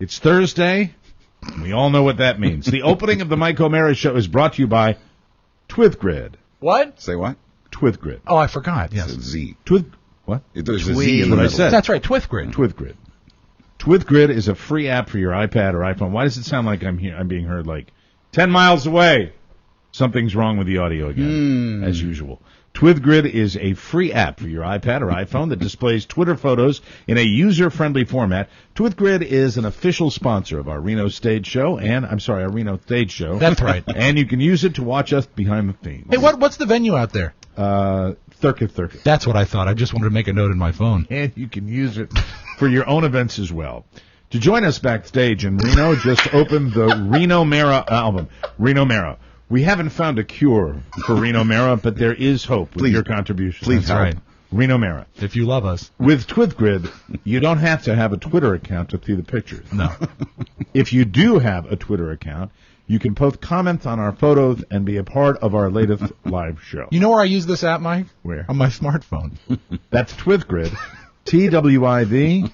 It's Thursday. We all know what that means. The opening of the Mike O'Mara Show is brought to you by Twithgrid. What? Say what? Twithgrid. Oh, I forgot. Yes. It's a Z. What? There's a Z in the What I middle. said. That's right, Twithgrid. Twithgrid. Twithgrid is a free app for your iPad or iPhone. Why does it sound like I'm being heard like 10 miles away? Something's wrong with the audio again, as usual. Twithgrid is a free app for your iPad or iPhone that displays Twitter photos in a user-friendly format. Twithgrid is an official sponsor of our Reno Stage Show, our Reno Stage Show. That's right. And you can use it to watch us behind the scenes. Hey, what's the venue out there? Thurkit. That's what I thought. I just wanted to make a note in my phone. And you can use it for your own events as well. To join us backstage in Reno, just opened the Reno Mara album. Reno Mara. We haven't found a cure for Reno Mara, but there is hope with your contribution. Please That's right. Reno Mara. If you love us. With Twithgrid, you don't have to have a Twitter account to see the pictures. No. If you do have a Twitter account, you can post comments on our photos and be a part of our latest live show. You know where I use this app, Mike? Where? On my smartphone. That's Twithgrid. Twidgrid.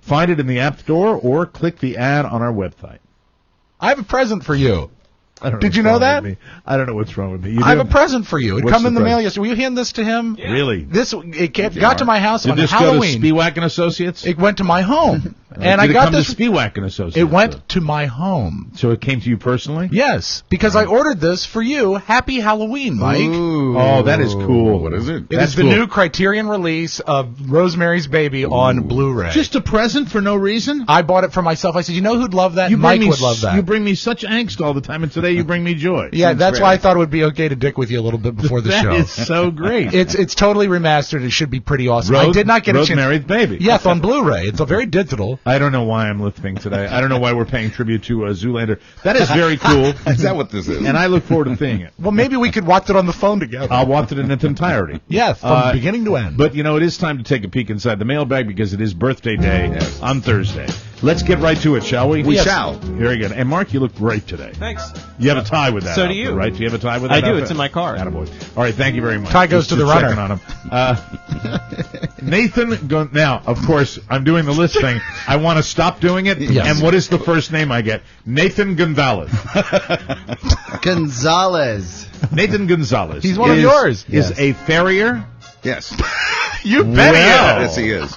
Find it in the App Store or click the ad on our website. I have a present for you. Did you what's know wrong that? with me. I don't know what's wrong with me. You I have do? a present for you. It What's come the in the mail present? yesterday. Will you hand this to him? Really? It got to my house Did on this Halloween. go to Spiewak and Associates? It went to my home. And Did I it got come this. to Spiewak and Associates? It went to my home. So it came to you personally? Yes, because I ordered this for you. Happy Halloween, Mike. Ooh. Oh, that is cool. What is it? It That's is the cool. new Criterion release of Rosemary's Baby on Blu-ray. Just a present for no reason? I bought it for myself. I said, you know who'd love that? You bring Mike me would love that. You bring me such angst all the time, and today you bring me joy. Yeah, that's great. why I thought it would be okay to dick with you a little bit before the That show. is so great. It's totally remastered. It should be pretty awesome. I did not get a chance. Rosemary's Baby. Yes, on Blu-ray. It's a very digital. I don't know why I'm listening today. I don't know why we're paying tribute to Zoolander. That is very cool, Is that what this is? and I look forward to seeing it. Well, maybe we could watch it on the phone together. I'll watch it in its entirety. Yes, from beginning to end. But, it is time to take a peek inside the mailbag because it is birthday day on Thursday. Let's get right to it, shall we? We shall. Very good. And, Mark, you look great today. Thanks. You have a tie with that So do outfit, you. right? Do you have a tie with that I do. outfit? It's in my car. Attaboy. All right, thank you very much. Tie goes to the Just runner. checking on him. Nathan, now, of course, I'm doing the list thing. I want to stop doing it. Yes. And what is the first name I get? Nathan Gonzalez. Gonzalez. Nathan Gonzalez. He's one of yours. Is Yes. a farrier. Yes. You bet he Well. is. Yes, he is.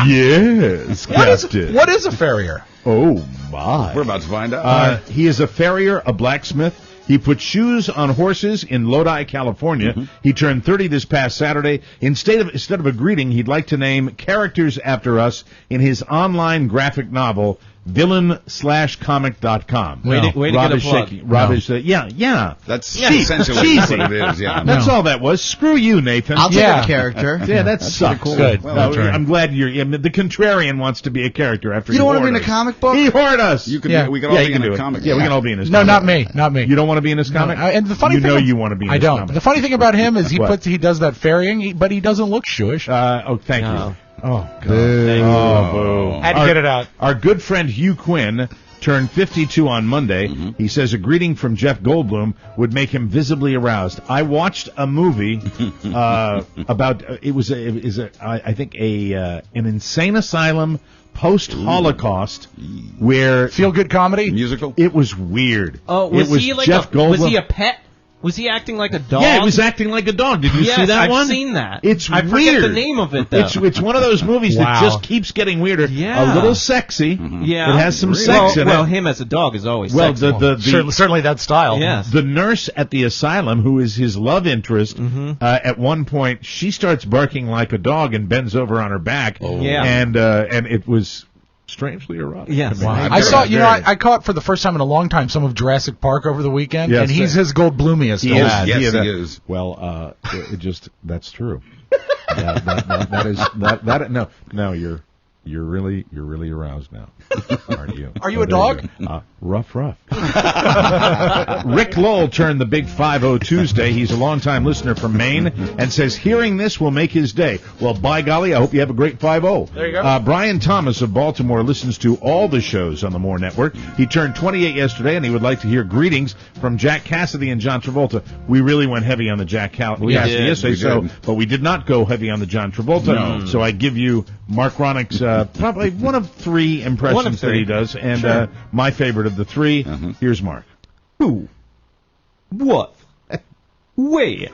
Yes, Captain. What is a farrier? Oh, my. We're about to find out. He is a farrier, a blacksmith. He puts shoes on horses in Lodi, California. He turned 30 this past Saturday. Instead of a greeting, he'd like to name characters after us in his online graphic novel, villain/comic.com. Way to get a plug. Rob No. is, yeah. That's Cheap. essentially Cheesy. what it is, yeah. That's all that was. Screw you, Nathan. I'll take Yeah. a character. Yeah, that sucks. cool. Good. Well, No, That's right. I'm glad the contrarian wants to be a character after You don't want to be whored in a us. comic book? He whored us. You could Yeah. we could all Yeah, be you can in do a it. comic. Yeah, we can all be in his No, comic. not me. Not me. You don't want to be in his comic? And the funny you thing know you want to be in I his don't. comic. The funny thing about him is he What? does that ferrying, but he doesn't look Jewish. Thank No. you. Oh, God. Thanks. Oh, boo. Had to get it out. Our good friend Hugh Quinn turned 52 on Monday. He says a greeting from Jeff Goldblum would make him visibly aroused. I watched a movie about I think an insane asylum post-Holocaust where Feel good comedy? Musical? it was weird. Oh, it was he like Jeff Goldblum. was he a pet? Was he acting like a dog? Yeah, it was acting like a dog. Did you Yes, see that I've one? seen that. It's I weird. forget the name of it, though. It's one of those movies that Wow. just keeps getting weirder. Yeah. A little sexy. Yeah. It has some sex in well, it. him as a dog is always Well, sexy. Certainly that style. Yes. the nurse at the asylum, who is his love interest, at one point she starts barking like a dog and bends over on her back. Yeah. And it was strangely erotic. Yes. to me. Wow. I saw, Very- I caught for the first time in a long time some of Jurassic Park over the weekend, Yes, and he's sir. his Goldblumiest. He is. Yes, he that- is. Well, that's true. that is no. You're really aroused now, aren't you? Are you a dog? Rough. Rick Lowell turned the big 50 Tuesday. He's a longtime listener from Maine and says hearing this will make his day. Well, by golly, I hope you have a great 50. There you go. Brian Thomas of Baltimore listens to all the shows on the Moore Network. He turned 28 yesterday, and he would like to hear greetings from Jack Cassidy and John Travolta. We really went heavy on the Jack Cassidy did. yesterday, We did. but we did not go heavy on the John Travolta. No. So I give you Mark Ronick's probably one of three impressions that he does, and my favorite of the three. Here's Mark. Who? What? Where?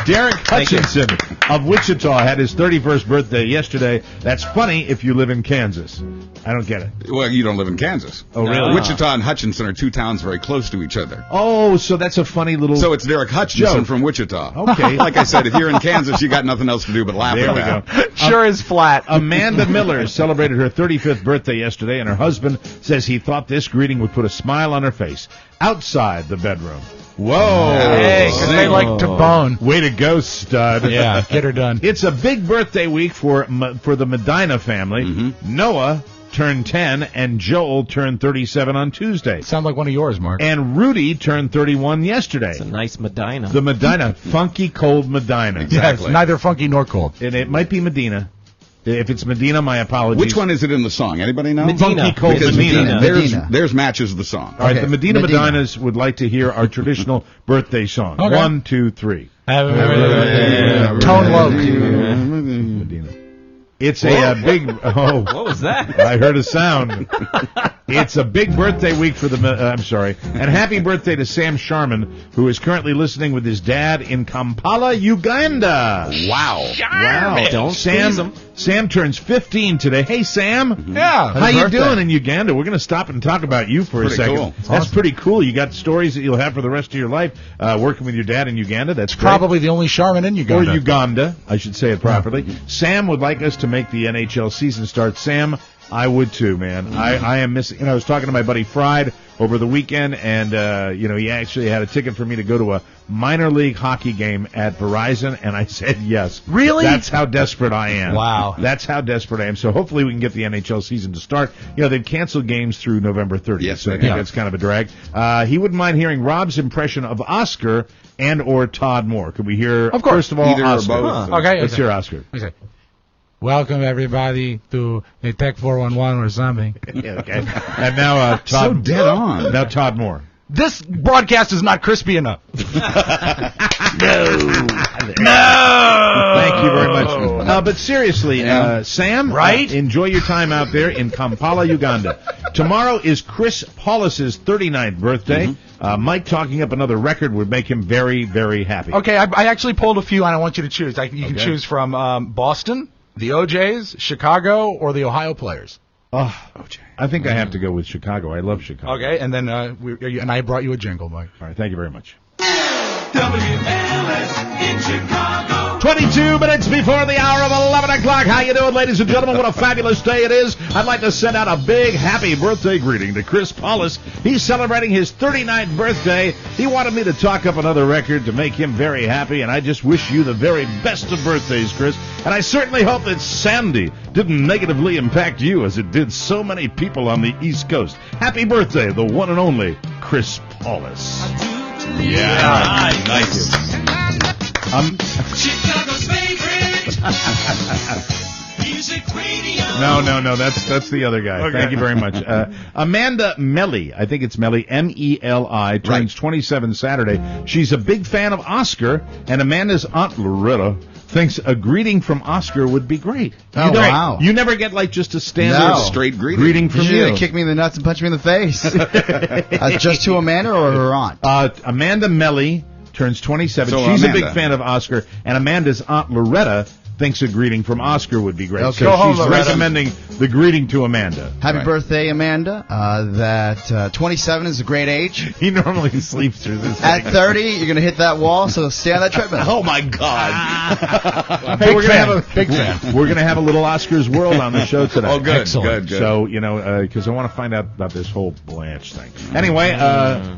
Derek Hutchinson of Wichita had his 31st birthday yesterday. That's funny if you live in Kansas. I don't get it. Well, you don't live in Kansas. Oh, really? Wichita and Hutchinson are two towns very close to each other. Oh, so that's a funny little... So it's Derek Hutchinson joke from Wichita. Okay. Like I said, if you're in Kansas, you got nothing else to do but laugh There at we that. go. Sure is flat. Amanda Miller celebrated her 35th birthday yesterday, and her husband says he thought this greeting would put a smile on her face outside the bedroom. Whoa. Hey, because they like to bone. Way to go, stud. Yeah, get her done. It's a big birthday week for the Medina family. Noah turned 10, and Joel turned 37 on Tuesday. Sound like one of yours, Mark. And Rudy turned 31 yesterday. It's a nice Medina. The Medina, funky cold Medina. Yes, neither funky nor cold. And it might be Medina. If it's Medina, my apologies. Which one is it in the song? Anybody know? Medina. Funky cold Because Medina. Theirs matches the song. All right, Okay, the Medina Medina. Medinas would like to hear our traditional birthday song. Okay. 1, 2, 3. Tone low. Medina. It's a big... Oh, What was that? I heard a sound. It's a big birthday week for the... I'm sorry. And happy birthday to Sam Sharman, who is currently listening with his dad in Kampala, Uganda. Wow. Wow. Don't squeeze 'em. Sam turns 15 today. Hey, Sam. Yeah. How you birthday. doing in Uganda? We're going to stop and talk about you for Pretty a second. cool. That's pretty cool. You got stories that you'll have for the rest of your life working with your dad in Uganda. That's great. Probably the only Charmin in Uganda. Or Uganda, I should say it properly. Sam would like us to make the NHL season start. Sam, I would too, man. I am missing. I was talking to my buddy Fried over the weekend, and he actually had a ticket for me to go to a minor league hockey game at Verizon, and I said yes. Really? That's how desperate I am. Wow. That's how desperate I am. So hopefully we can get the NHL season to start. They've canceled games through November 30th. Yes, so I they think have. that's kind of a drag. He wouldn't mind hearing Rob's impression of Oscar and or Todd Moore. Could we hear, Of course. first of all, Either or Oscar? both. Okay. Let's hear Oscar. Okay. Welcome everybody to the Tech 411 or something. Yeah, okay. And now Todd. So dead on. Now Todd Moore. This broadcast is not crispy enough. Thank you very much. But seriously, Sam, Right? enjoy your time out there in Kampala, Uganda. Tomorrow is Chris Paulus' 39th birthday. Mike talking up another record would make him very, very happy. Okay, I actually pulled a few, and I want you to choose. You can Okay. choose from Boston, the OJs, Chicago, or the Ohio Players. Oh, I think I have to go with Chicago. I love Chicago. Okay, and then and I brought you a jingle, Mike. All right, thank you very much. WLS in Chicago. 22 minutes before the hour of 11 o'clock. How you doing, ladies and gentlemen? What a fabulous day it is. I'd like to send out a big happy birthday greeting to Chris Paulus. He's celebrating his 39th birthday. He wanted me to talk up another record to make him very happy, and I just wish you the very best of birthdays, Chris. And I certainly hope that Sandy didn't negatively impact you as it did so many people on the East Coast. Happy birthday, the one and only Chris Paulus. Yeah. Nice. Chicago's favorite music radio. No, that's the other guy. Okay. Thank you very much. Amanda Melly, I think it's Melly, M-E-L-I, turns 27 Saturday. She's a big fan of Oscar, and Amanda's aunt Loretta thinks a greeting from Oscar would be great. Oh, wow. You never get like just a standard No. Straight greeting. from Usually you. they kick me in the nuts and punch me in the face. Just to Amanda or her aunt? Amanda Melly turns 27. So She's a Amanda. big fan of Oscar, and Amanda's aunt Loretta thinks a greeting from Oscar would be great. Okay. So Go home, she's Loretta. recommending the greeting to Amanda. Happy Right. birthday, Amanda. That 27 is a great age. He normally sleeps through this. At 30, you're going to hit that wall, so stay on that treadmill. Oh my God! Big we're gonna fan. have a Big fan. We're gonna have a little Oscar's World on the show today. Oh, good. Excellent. Good. So because I want to find out about this whole Blanche thing. Anyway,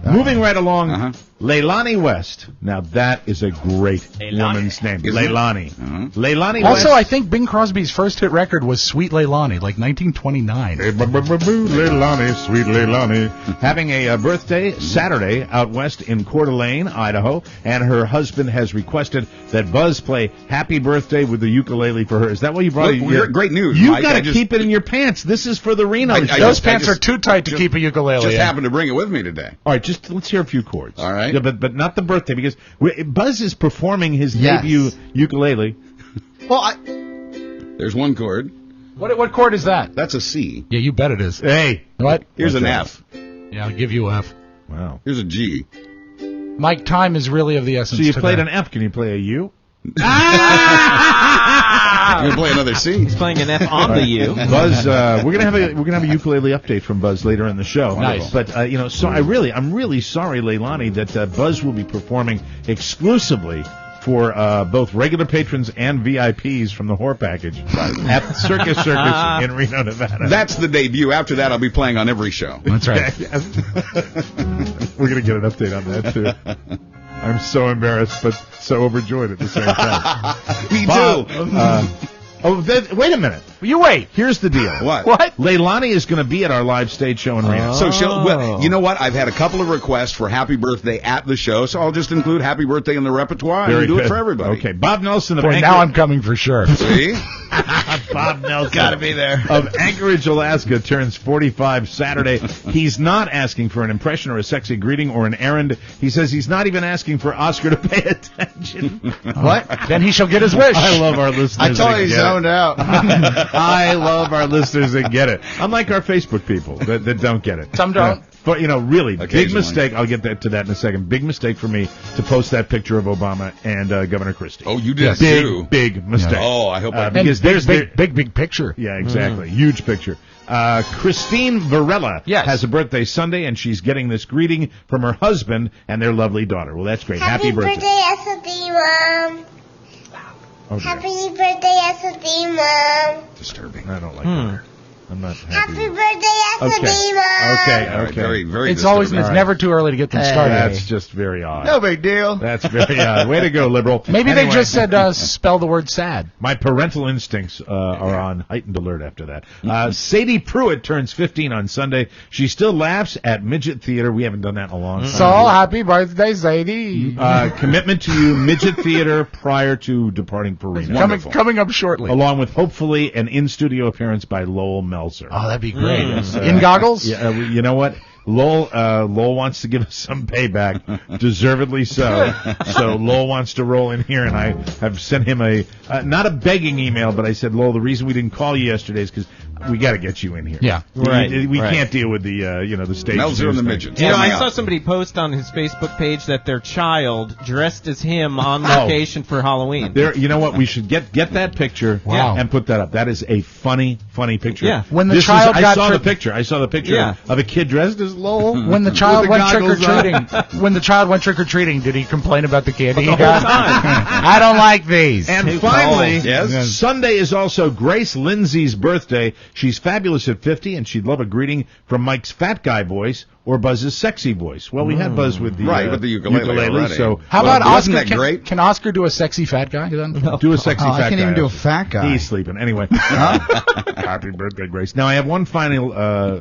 moving right along, Leilani West. Now that is a great woman's name, Isn't it? Leilani. Leilani Also, West. I think Bing Crosby's first hit record was Sweet Leilani, like 1929. Leilani, sweet Leilani, having a birthday Saturday out west in Coeur d'Alene, Idaho, and her husband has requested that Buzz play "Happy Birthday" with the ukulele for her. Is that what you brought? Well, great news, You Mike. got I to just- keep it in your pants. This is for the Reno I show. Those just- pants are too tight to just- keep a ukulele Just in. happened to bring it with me today. All right, just let's hear a few chords. All right. Yeah, but not the birthday because Buzz is performing his Yes. debut ukulele. Well, There's one chord. What chord is that? That's a C. Yeah, you bet it is. Hey. What? Here's an Watch F. Yeah, I'll give you F. Wow. Here's a G. Mike, time is really of the essence. So you today. played an F. Can you play a U? You gonna play another C? He's playing an F on the U. Buzz, we're gonna have a ukulele update from Buzz later in the show. Nice. But so I'm really sorry, Leilani, that Buzz will be performing exclusively for both regular patrons and VIPs from the Whore Package at Circus in Reno, Nevada. That's the debut. After that, I'll be playing on every show. That's right. We're gonna get an update on that too. I'm so embarrassed, but so overjoyed at the same time. Me Bob, too. wait a minute. You wait. Here's the deal. What? Leilani is going to be at our live stage show in Reno. So well, you know what? I've had a couple of requests for happy birthday at the show, so I'll just include happy birthday in the repertoire and do it for everybody. Okay, Bob Nelson of Boy, Anchorage. now I'm coming for sure. See? Bob Nelson. Gotta be there. Of Anchorage, Alaska, turns 45 Saturday. He's not asking for an impression or a sexy greeting or an errand. He says he's not even asking for Oscar to pay attention. What? Then he shall get his wish. I love our listeners. I told that you get zoned it. out. I love our listeners that get it. Unlike our Facebook people that don't get it. Some don't. But, really, big Occasionally. mistake. I'll get to that in a second. Big mistake for me to post that picture of Obama and Governor Christie. Oh, you did too. Big mistake. Oh, I hope I because And there's big picture. Yeah, exactly. Huge picture. Christine Varela Yes. has a birthday Sunday, and she's getting this greeting from her husband and their lovely daughter. Well, that's great. Happy birthday. Yesterday, Mom. Oh, dear. Happy birthday yesterday, Mom. disturbing. I don't like that. I'm not happy. Happy birthday yesterday, Mom. Okay. All right, very, very It's always disturbing. it's never too early to get them started. That's just very odd. No big deal. That's very odd. Way to go, liberal. Maybe Anyway, they just said spell the word sad. my parental instincts are on heightened alert after that. Sadie Pruitt turns 15 on Sunday. She still laughs at Midget Theater. We haven't done that in a long time. So happy birthday, Sadie. Commitment to you, Midget Theater, prior to departing for Reno. Wonderful. Coming up shortly. Along with hopefully an in-studio appearance by Lowell Meltzer. Oh, that'd be great. In goggles? Yeah, you know what? Lowell wants to give us some payback, deservedly so. So Lowell wants to roll in here, and I have sent him not a begging email, but I said, Lowell, the reason we didn't call you yesterday is because we got to get you in here. Yeah. Right, We right. can't deal with the the stage. Meltzer and the news thing. midgets. You know, Help I me saw out. somebody post on his Facebook page that their child dressed as him on location for Halloween. There, you know what? We should get that picture Wow. and put that up. That is a funny picture. Yeah. When the This is- child I got saw tri- the picture. I saw the picture Yeah. of a kid dressed as Lowell. When the child With the went trick or goggles treating, when the child went trick or treating, did he complain about the candy he whole got? time. I don't like these. And Too finally, cold. Yes. Sunday is also Grace Lindsay's birthday. She's fabulous at 50, and she'd love a greeting from Mike's fat guy voice or Buzz's sexy voice. Well, we had Buzz with the Right, with the ukulele already. so How Well, about wasn't Oscar? that great? Can Oscar do a sexy fat guy then? do a sexy Oh, fat guy. I can't even do a also. fat guy. He's sleeping. Anyway, happy birthday, Grace. Now, I have one final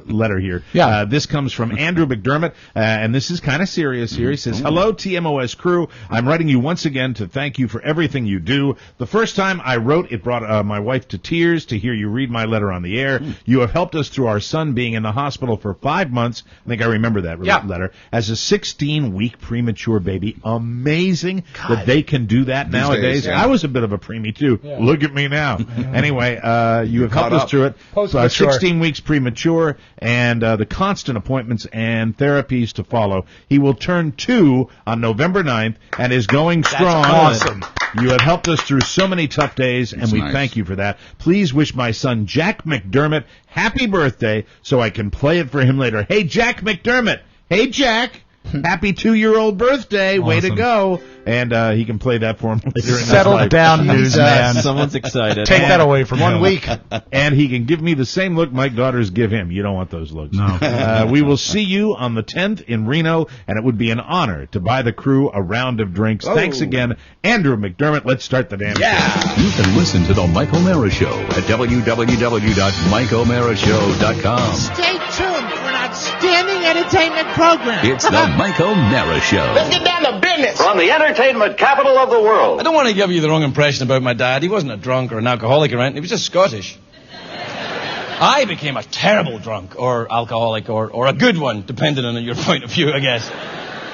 letter here. Yeah. This comes from Andrew McDermott, and this is kind of serious here. He says, Hello, TMOS crew. I'm writing you once again to thank you for everything you do. The first time I wrote, it brought my wife to tears to hear you read my letter on the air. You have helped us through our son being in the hospital for 5 months. I think I remember that letter. As a 16-week premature baby. Amazing that they can do that nowadays. days, yeah. I was a bit of a preemie, too. Look at me now. Anyway, you have helped caught us up. through it. Post-mature. 16 weeks premature, and the constant appointments and therapies to follow. He will turn 2 on November 9th and is going strong. awesome. You have helped us through so many tough days, and we nice. thank you for that. Please wish my son Jack McDermott happy birthday so I can play it for him later. Hey, Jack McDermott. Hey, Jack. Happy 2-year-old birthday. Way to Awesome. go. And he can play that for him later in his Settle life. down, newsman. Someone's excited. Take that away from 1 him. week. And he can give me the same look my daughters give him. You don't want those looks. No. We will see you on the 10th in Reno, and it would be an honor to buy the crew a round of drinks. Thanks again, Andrew McDermott. Let's start the damn show. You can listen to The Mike O'Mara Show at www.mikeomarashow.com. Stay tuned for an outstanding entertainment program. It's The Mike O'Mara Show. Get down to business. From the entertainment capital of the world. I don't want to give you the wrong impression about my dad. He wasn't a drunk or an alcoholic or anything. He was just Scottish. I became a terrible drunk or alcoholic or a good one, depending on your point of view, I guess.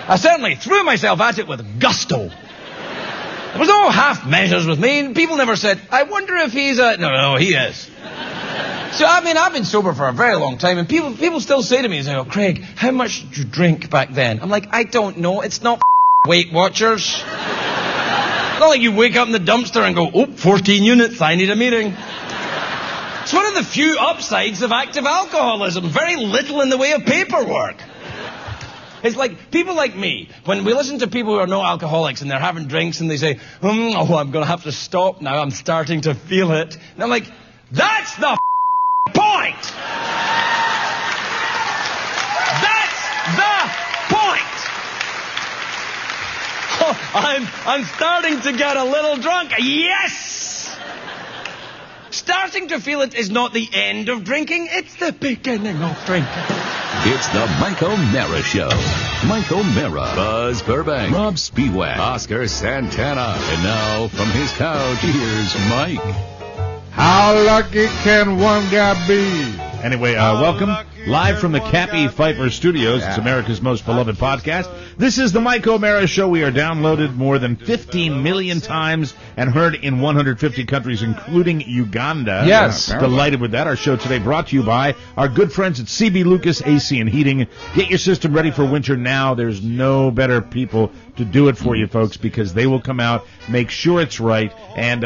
I certainly threw myself at it with gusto. There was no half measures with me. People never said, I wonder if he's a... No, he is. So, I mean, I've been sober for a very long time, and people still say to me, they go, Craig, how much did you drink back then? I'm like, I don't know. It's not Weight Watchers. It's not like you wake up in the dumpster and go, 14 units, I need a meeting. It's one of the few upsides of active alcoholism. Very little in the way of paperwork. It's like people like me, when we listen to people who are no alcoholics and they're having drinks and they say, I'm going to have to stop now. I'm starting to feel it. And I'm like, that's the point. That's the point. Oh, I'm starting to get a little drunk. Yes. Starting to feel it is not the end of drinking. It's the beginning of drinking. It's the Michael Mara Show. Michael Mara, Buzz Burbank, Rob Spiewak, Oscar Santana. And now, from his couch, here's Mike. How lucky can one guy be? Anyway, welcome. Live from the Cappy Pfeiffer Studios. It's America's most beloved podcast. This is the Mike O'Mara Show. We are downloaded more than 15 million times and heard in 150 countries, including Uganda. Yes. Delighted with that. Our show today brought to you by our good friends at CB Lucas AC and Heating. Get your system ready for winter now. There's no better people to do it for you, folks, because they will come out, make sure it's right. And,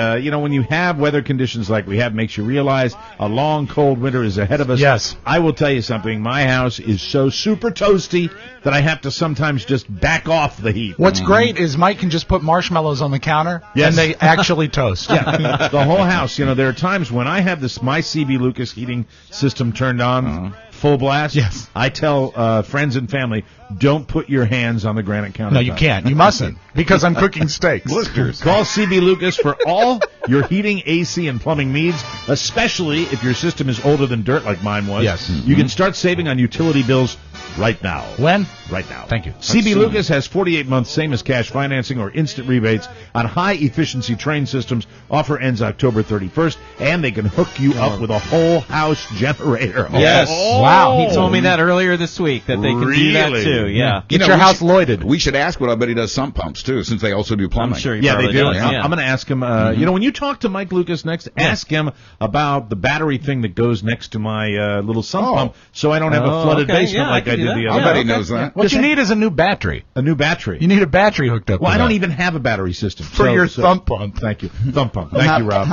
when you have weather conditions like we have, makes you realize a long, cold winter is ahead of us. Yes. I will tell you something. My house is so super toasty that I have to sometimes just back off the heat. What's great is Mike can just put marshmallows on the counter, and they actually toast. Yeah, the whole house. There are times when I have my CB Lucas heating system turned on, full blast. Yes. I tell friends and family, don't put your hands on the granite counter. No, you can't. You mustn't, because I'm cooking steaks. Blisters. Call CB Lucas for all your heating, AC, and plumbing needs, especially if your system is older than dirt like mine was. Yes. You can start saving on utility bills right now. When? Right now. Thank you. CB Lucas has 48 months, same as cash financing or instant rebates on high-efficiency train systems. Offer ends October 31st, and they can hook you up with a whole house generator. Yes. Wow. He told me that earlier this week, that they can do that too. Yeah. Get your house lloyded. We should ask, but I bet he does sump pumps, too, since they also do plumbing. I'm sure he Yeah, they probably do. does. Yeah. I'm going to ask him, when you talk to Mike Lucas next, ask him about the battery thing that goes next to my little sump pump so I don't have a flooded basement like I did the other I bet day. he knows that. What you need is a new battery. A new battery. You need a battery hooked up. Well, to I don't that. even have a battery system. For your thumb pump. Thank you. Thumb pump. Thank you, Rob.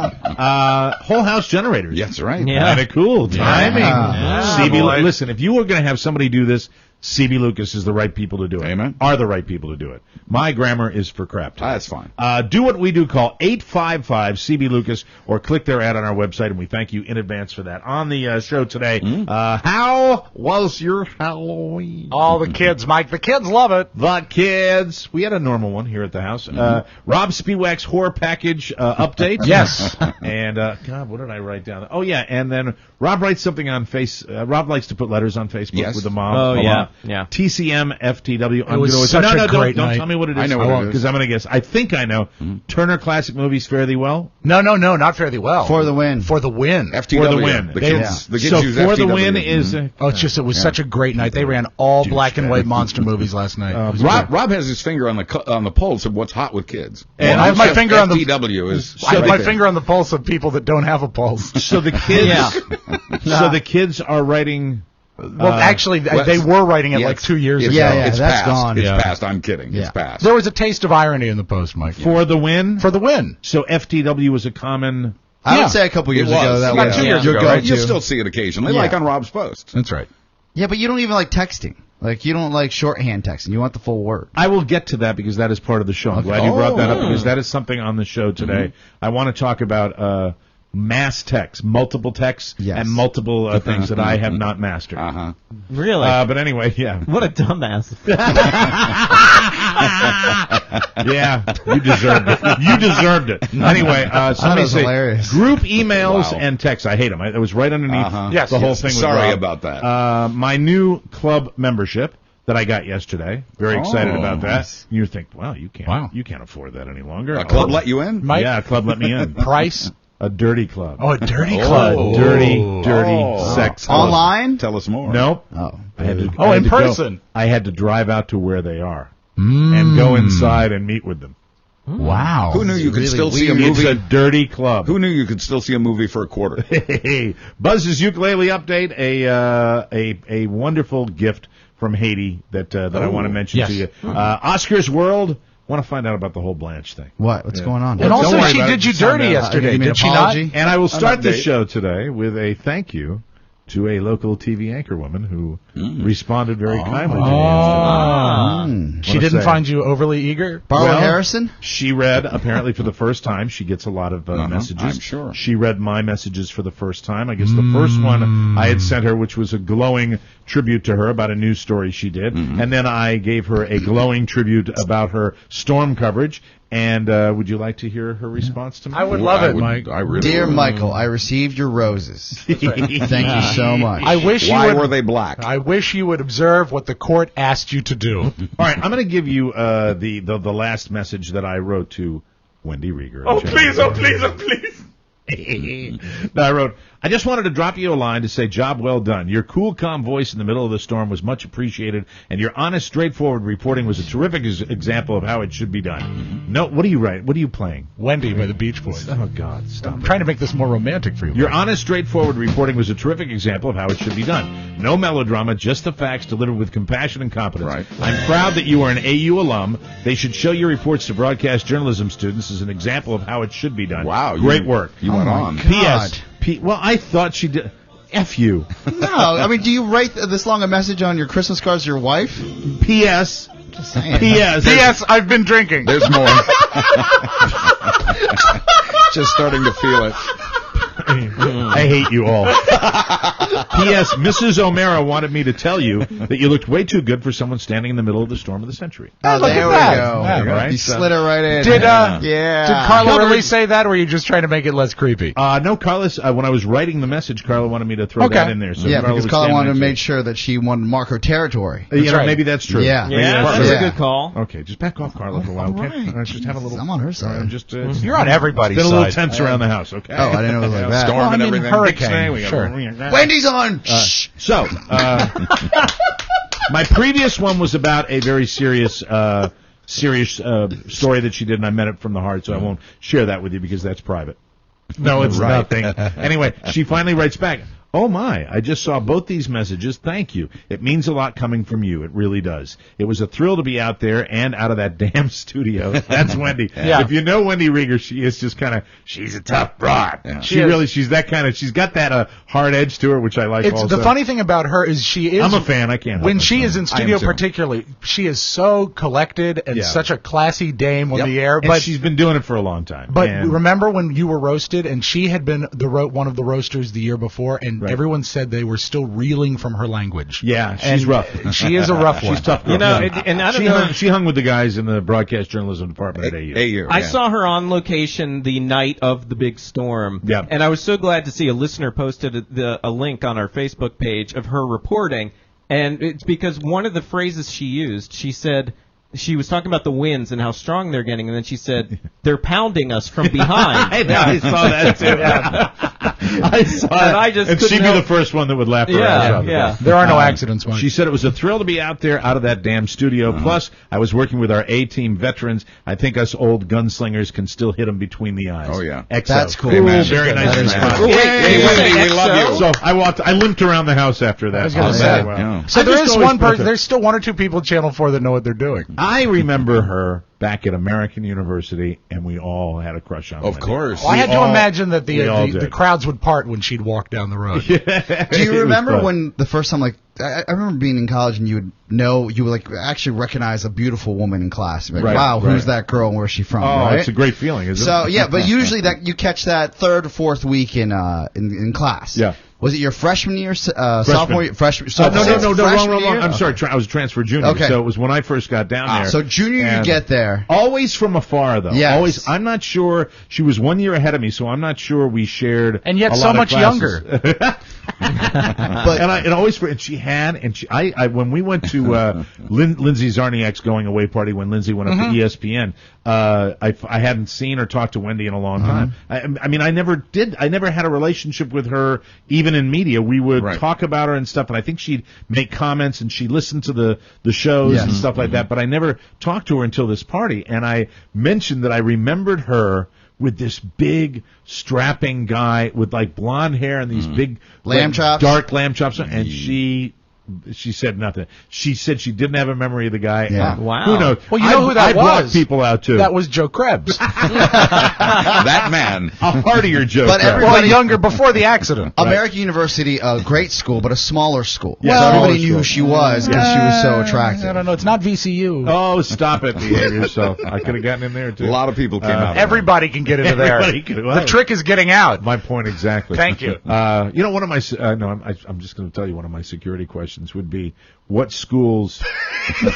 Whole house generators. Yes, right. Yeah. Kind of cool. Timing. Yeah, CB, boy. listen, if you were going to have somebody do this, CB Lucas is the right people to do it. Amen. Are the right people to do it. My grammar is for crap. That's fine. Do what we do. Call 855-CB Lucas or click their ad on our website, and we thank you in advance for that. On the show today, how was your Halloween? All the kids, Mike. The kids love it. The kids. We had a normal one here at the house. Rob Spiewak's horror package update. Yes. And, God, what did I write down? Oh, yeah, and then Rob writes something on Rob likes to put letters on Facebook with the mom. Oh, yeah. TCM FTW. It was such a great don't night. tell me what it is. I know what it is. Because I'm going to guess. I think I know. Turner Classic Movies Fare Thee Well? No, not fairly well. For the win. For the win. FTW. For the win. The kids So use For the FTW. Win is... It was such a great night. They ran all black and white monster movies last night. It was Rob has his finger on the pulse of what's hot with kids. And I have my finger on the FTW is. I have right my there. finger on the pulse of people that don't have a pulse. So the kids... So the kids are writing... Well, actually, they were writing it like 2 years ago. It's that's past. gone. It's Yeah. past. I'm kidding. It's past. There was a taste of irony in the post, Mike. For the Win? For the win. So FTW was a common... I would say a couple years It was. ago that About was 2 years your ago. go-to. You still see it occasionally, like on Rob's posts. That's right. Yeah, but you don't even like texting. Like, you don't like shorthand texting. You want the full word. I will get to that because that is part of the show. I'm glad you brought that up because that is something on the show today. I want to talk about mass text, multiple texts, and multiple things that I have not mastered. Really? But anyway, yeah. What a dumbass. Yeah, you deserved it. You deserved it. Anyway, somebody was say hilarious. group emails and texts. I hate them. It was right underneath the whole thing. With Sorry Rob. about that. My new club membership that I got yesterday. Very excited about that. You think, wow, you can't afford that any longer. A club let you in? Mike? Yeah, a club let me in. Price? A dirty club. Oh, a dirty club. Dirty sex club. Online? Tell us more. Nope. Oh. I had to, Oh, I had in to go- person. I had to drive out to where they are and go inside and meet with them. Wow. Who knew you could Really still see a weird. movie? It's a dirty club. Who knew you could still see a movie for a quarter? Hey, Buzz's ukulele update, a wonderful gift from Haiti that I want to mention to you. Oscar's World. Want to find out about the whole Blanche thing. What's going on? And Don't also, worry she about did it. you Just find dirty out. yesterday, You mean did she not? apology? And I will start the update. show today with a thank you to a local TV anchorwoman who responded very kindly to me. She didn't find you overly eager? Barbara Harrison? She read, apparently for the first time, she gets a lot of messages. I'm sure. She read my messages for the first time. I guess the first one I had sent her, which was a glowing tribute to her about a news story she did. And then I gave her a glowing tribute about her storm coverage. And would you like to hear her response to me? I would love it, Mike. I really Dear would. Michael, I received your roses. Thank you so much. I wish Why you would, were they black? I wish you would observe what the court asked you to do. All right, I'm going to give you the last message that I wrote to Wendy Rieger. Oh, please, oh, please, oh, please. No, I wrote, I just wanted to drop you a line to say job well done. Your cool, calm voice in the middle of the storm was much appreciated, and your honest, straightforward reporting was a terrific example of how it should be done. No, what are you writing? What are you playing? Wendy by the Beach Boys. Oh, God, stop I'm it. trying to make this more romantic for you. Your honest, straightforward reporting was a terrific example of how it should be done. No melodrama, just the facts delivered with compassion and competence. Right. I'm proud that you are an AU alum. They should show your reports to broadcast journalism students as an example of how it should be done. Wow. Great work. You went on. P.S. Well, I thought she did. F you. No, I mean, do you write this long a message on your Christmas cards to your wife? P.S. Just saying. P.S. P.S. I've been drinking. There's more. Just starting to feel it. I hate you all. P.S. Mrs. O'Mara wanted me to tell you that you looked way too good for someone standing in the middle of the storm of the century. Oh, look there at we that. go. Yeah, right. You slid it right in. Did yeah. Carla really say that, or were you just trying to make it less creepy? No, Carla, when I was writing the message, Carla wanted me to throw that in there. So Yeah, because was Carla standing wanted to next make sure that she wanted to mark her territory. You know, right. maybe that's true. Yeah. Maybe Yeah, that's that's true. a good call. Okay, just back off, Carla, for a while. Okay, All right. Just have a little. I'm on her side. I'm just. You're on everybody's Been a little side. tense around the house. Okay. Oh, I didn't know it was like that. Storm Well, I and mean, everything. hurricane. We got- Sure. Wendy's on. Shh. So, my previous one was about a very serious story that she did, and I meant it from the heart, so I won't share that with you because that's private. No, it's nothing. Anyway, she finally writes back, "Oh my, I just saw both these messages. Thank you. It means a lot coming from you. It really does. It was a thrill to be out there and out of that damn studio." That's Wendy. Yeah. If you know Wendy Rieger, she is just kind of, she's a tough broad. Yeah. She's that kind of, she's got that hard edge to her, which I like It's also. the funny thing about her is she is. I'm a fan. I can't help When it. she is in studio, too. particularly, she is so collected and Yeah. such a classy dame on Yep. the air. And But she's been doing it for a long time. But And- remember when you were roasted and she had been one of the roasters the year before, and Right. everyone said they were still reeling from her language. yeah, she's And rough. She is a rough one. She's tough. You know, Yeah. and I don't know. She hung with the guys in the broadcast journalism department at AU. AU. I yeah. saw her on location the night of the big storm. Yeah. And I was so glad to see a listener posted a link on our Facebook page of her reporting. And it's because one of the phrases she used, she said, she was talking about the winds and how strong they're getting, and then she said, "They're pounding us from behind." I saw that too. I saw it. And I just and couldn't she'd be help- the first one that would laugh her Yeah, ass off. yeah. There are no accidents, Mike. She said it was a thrill to be out there, out of that damn studio. Plus, I was working with our A-team veterans. I think us old gunslingers can still hit them between the eyes. Oh, yeah. XO. That's cool. Amen. Very nice That is response. cool. Hey, Wendy, we love you. So I limped around the house after that. I was gonna Oh, say. wow. Yeah. So I there just is always one felt person. that- There's still one or two people at Channel 4 that know what they're doing. I remember her back at American University, and we all had a crush on Of Wendy. course. Well, I had to all- imagine that we all the did. crowds would part when she'd walk down the road. Do It you was remember fun. when the first time, like, I remember being in college and you would like actually recognize a beautiful woman in class. Like, Right, wow, right. who's that girl and where's she from? Oh, right? it's a great feeling, isn't So it? yeah, but usually that you catch that third or fourth week in class. Yeah. Was it your freshman year, sophomore year, freshman? So No, wrong. freshman year? I'm sorry. I was a transfer junior, Okay. so it was when I first got down there. So junior, you And get there. Always from afar, though. Yes. Always. I'm not sure. She was 1 year ahead of me, so I'm not sure we shared. And yet a so lot of much classes. younger. When we went to Lindsay Zarniak's going away party when Lindsay went up to ESPN, I hadn't seen or talked to Wendy in a long time. I mean, I never had a relationship with her even even in media, we would talk about her and stuff, and I think she'd make comments, and she'd listen to the shows and stuff like that, but I never talked to her until this party, and I mentioned that I remembered her with this big, strapping guy with, like, blonde hair and these big lamb chops, dark lamb chops, and she said nothing. She said she didn't have a memory of the guy. Yeah. Wow. Who knows? Well, you know who that I brought was. people out, too. That was Joe Krebs. That man. A heartier joke. But Well, younger, before the accident. American University, a great school, but a smaller school. Yeah, so everybody smaller knew who she was because she was so attractive. I don't know. It's not VCU. Oh, stop it. Behave yourself. I could have gotten in there, too. A lot of people came out. Everybody can get into there. Everybody can. The trick is getting out. My point exactly. Thank you. You know, one of my I'm just going to tell you one of my security questions would be, what schools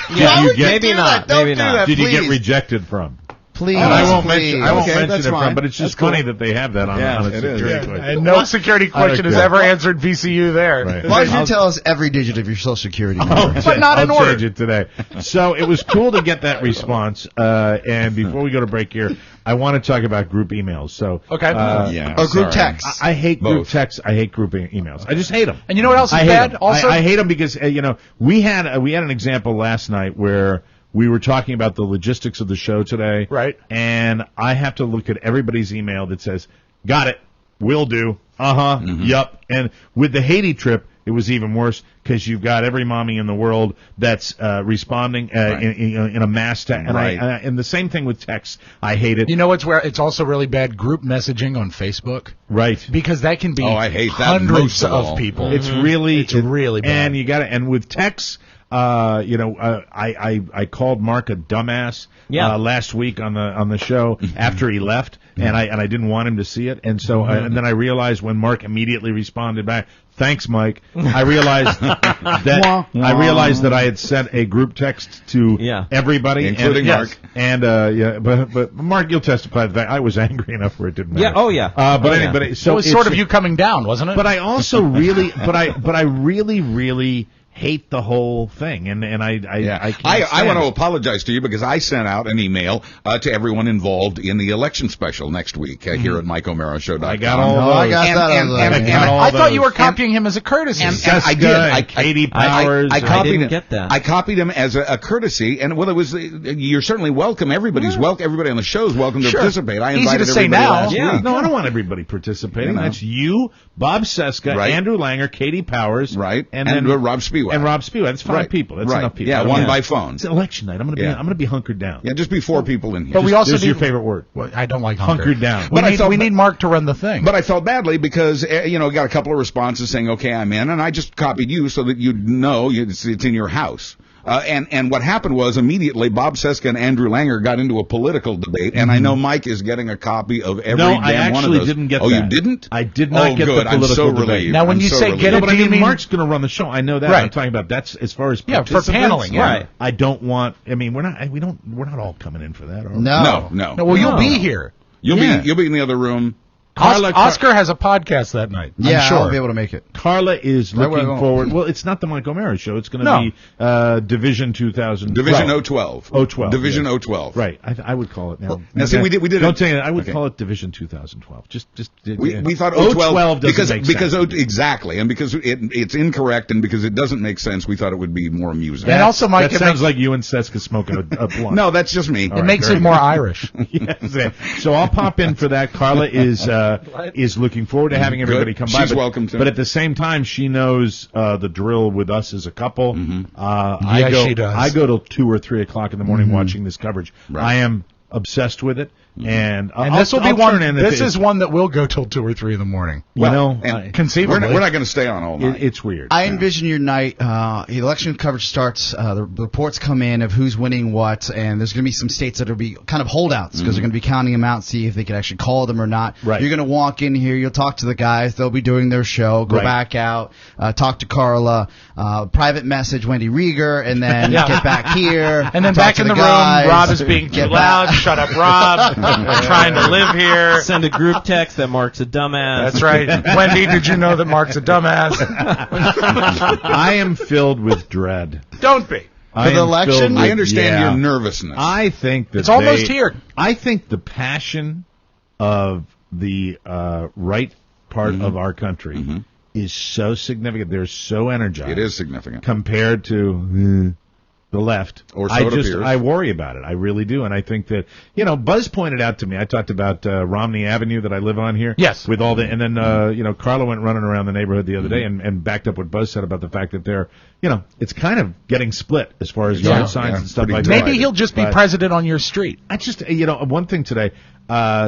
Maybe not. did you get rejected from? Please, And I won't please. mention that's it fine. from, but it's just funny that they have that on a security question. And no security question has ever answered VCU there. Right. Why don't you tell us every digit of your social security number? But not in I'll order. change it today. So it was cool to get that response. And before we go to break here, I want to talk about group emails. So Okay. Or group text. I hate group Both. texts. I hate group emails. I just hate them. And you know what else is I hate bad? them. Also, I hate them because we had an example last night where we were talking about the logistics of the show today, Right. And I have to look at everybody's email that says, "Got it, will do, yup." And with the Haiti trip, it was even worse because you've got every mommy in the world that's responding in a mass text, and and the same thing with texts. I hate it. you know what's where it's also really bad? Group messaging on Facebook. Right. Because that can be I hate that hundreds most of all. of people. It's really bad. And you got to, and with texts, I called Mark a dumbass last week on the show after he left, and I didn't want him to see it, and so and then I realized when Mark immediately responded back, "Thanks, Mike," I realized that I had sent a group text to everybody, including Mark. And but Mark, you'll testify to that I was angry enough where it didn't matter. Yeah. Oh yeah. But so it was sort of you coming down, wasn't it? But I also really, but I really hate the whole thing, and I can't I want to it. apologize to you because I sent out an email to everyone involved in the election special next week here at MikeO'MaraShow.com. I got all those. I got that. I thought you were copying him as a courtesy. And I did. Katie Powers. I copied didn't him. get that. I copied him as a courtesy, and it was. You're certainly welcome. Everybody's welcome. Everybody on the show is welcome to participate. I Easy invited to say everybody now. last week. No, I don't want everybody participating. That's you, Bob Seska, Andrew Langer, Katie Powers, and then Rob Spiewak. And Rob Spiewak. That's 5 people. That's enough people. Yeah, one by phone. It's election night. I'm gonna be hunkered down. Yeah, just be 4 people in here. But we also There's need your favorite word. Well, I don't like Hunkered down. We need Mark to run the thing. But I felt badly because, got a couple of responses saying, okay, I'm in, and I just copied you so that you'd know it's in your house. And what happened was immediately Bob Seska and Andrew Langer got into a political debate, and I know Mike is getting a copy of every damn one of those. No, I actually didn't get that. Oh, you didn't? I did not get good. the political I'm so debate. relieved. Now, when you say get it, but do you mean Mark's going to run the show? I know that. Right. I'm talking about that's as far as for participants. paneling. Yeah. Right. I don't want. I mean, we're not all coming in for that. Are we? No. Well, you'll be here. You'll be in the other room. Oscar has a podcast that night. Yeah, I'm sure. I'll be able to make it. Carla is looking forward. Well, it's not the Mike O'Mara show. It's going to be Division 2000. Division 012. 012. Division yeah. 012. Right. I would call it now. Now, see, we did. Don't say that. I would call it Division 2012. We thought 012 because make sense. exactly, and because it's incorrect, and because it doesn't make sense, we thought it would be more amusing. And also, Mike, that sounds like you and Seska smoking a blunt. No, that's just me. It makes it more Irish. Yes. So I'll pop in for that. Carla is looking forward to having everybody come by. She's welcome to. But at the same time, she knows the drill with us as a couple. She does. I go till 2 or 3 o'clock in the morning watching this coverage. Right. I am obsessed with it, and this will be I'll one. turn in This is one that will go till 2 or 3 in the morning. Conceivably, we're not going to stay on all night. It's weird. I envision your night. The election coverage starts. The reports come in of who's winning what, and there's going to be some states that will be kind of holdouts because they're going to be counting them out, see if they can actually call them or not. Right. You're going to walk in here. You'll talk to the guys. They'll be doing their show. Go back out. Talk to Carla. Private message Wendy Rieger, and then get back here. And then talk back to in the guys, room, Rob is being too loud. Shut up, Rob. I'm trying to live here. Send a group text that Mark's a dumbass. That's right. Wendy, did you know that Mark's a dumbass? I am filled with dread. Don't be. For the election? I understand your nervousness. I think that it's almost here. I think the passion of the right part of our country is so significant. They're so energized. It is significant. Compared to the left. Or so it appears. I worry about it. I really do. And I think that, Buzz pointed out to me, I talked about Romney Avenue that I live on here. Yes. With all and then, Carla went running around the neighborhood the other day and backed up what Buzz said about the fact that they're, it's kind of getting split as far as yard signs and stuff like that. Maybe he'll just be president on your street. I just, one thing today,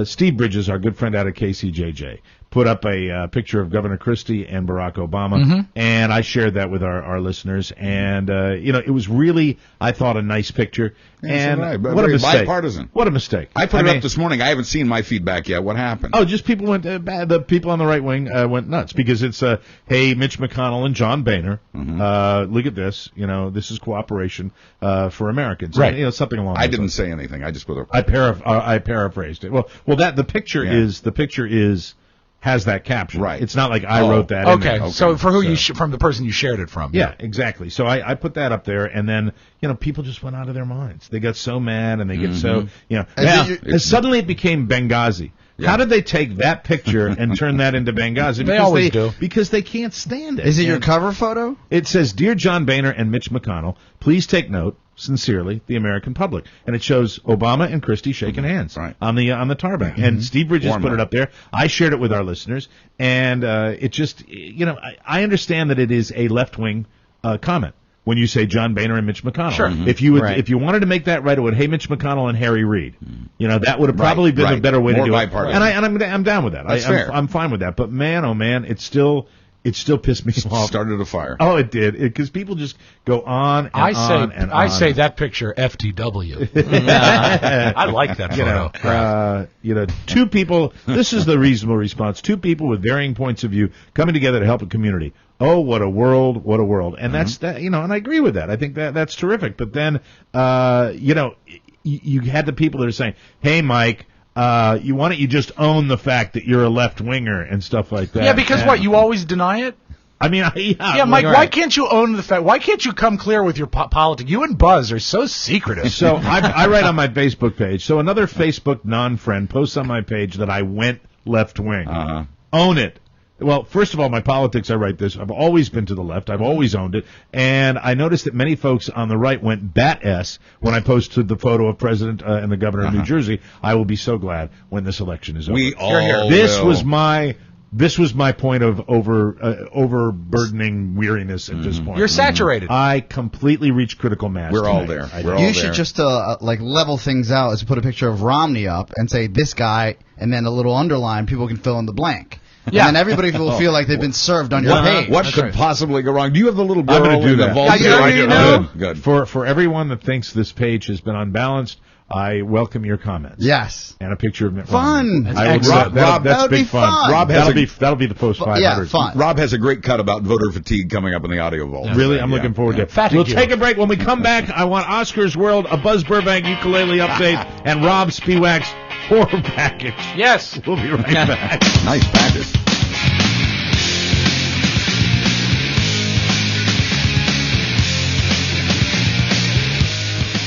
Steve Bridges, our good friend out of KCJJ, put up a picture of Governor Christie and Barack Obama, and I shared that with our listeners, and it was really, I thought, a nice picture. And what a mistake! Bipartisan. What a mistake! I put it up this morning. I haven't seen my feedback yet. What happened? Oh, just people went. The people on the right wing went nuts because it's hey, Mitch McConnell and John Boehner. Look at this. This is cooperation for Americans. Right. Something along. I didn't say anything. I just put a. I paraphrased it. Well, that the picture is. Has that caption. Right. It's not like I wrote that in there. Okay. So for who from the person you shared it from. Yeah, exactly. So I put that up there, and then, people just went out of their minds. They got so mad, and they get so, and suddenly it became Benghazi. Yeah. How did they take that picture and turn that into Benghazi? They always do. Because they can't stand it. Is it your cover photo? It says, Dear John Boehner and Mitch McConnell, please take note, sincerely, the American public. And it shows Obama and Christie shaking hands on the tarmac. And Steve Bridges put it up there. I shared it with our listeners. And it just, I understand that it is a left-wing comment. When you say John Boehner and Mitch McConnell. Sure. If you wanted to make that right, it would, hey, Mitch McConnell and Harry Reid. That would have probably been a better way to do it. And I'm down with that. That's fair. I'm fine with that. But man, oh man, it still pissed me off. Started a fire. Oh, it did. Because people just go on and on and on. I say that picture FTW. I like that photo. Two people, this is the reasonable response. Two people with varying points of view coming together to help a community. Oh, what a world, what a world. And that's that, and I agree with that. I think that's terrific. But then, you had the people that are saying, hey, Mike, why don't you just own the fact that you're a left-winger and stuff like that? Yeah, because what, you always deny it? I mean, yeah, Mike, why can't you own the fact? Why can't you come clear with your politics? You and Buzz are so secretive. So I write on my Facebook page. So another Facebook non-friend posts on my page that I went left-wing. Own it. Well, first of all, my politics, I write this. I've always been to the left. I've always owned it. And I noticed that many folks on the right went bat-S when I posted the photo of President and the Governor of New Jersey. I will be so glad when this election is over. We all This will. was my point of overburdening weariness at this point. You're saturated. I completely reached critical mass. We're all there. You should just level things out is put a picture of Romney up and say this guy, and then a little underline. People can fill in the blank. Yeah. And then everybody will feel like they've been served on your page. What could possibly go wrong? Do you have the little girl? I'm going to do that. I do. Good. For everyone that thinks this page has been unbalanced, I welcome your comments. Yes. And a picture of Mitt Fun. Romney. Rob, that's big fun. Rob that'll be the post 500. Yeah, fun. Rob has a great cut about voter fatigue coming up in the audio vault. Yeah, really? I'm looking forward to it. We'll take a break. When we come back, I want Oscar's World, a Buzz Burbank ukulele update, and Rob Spiewak's horror package. Yes. We'll be right back. Nice package.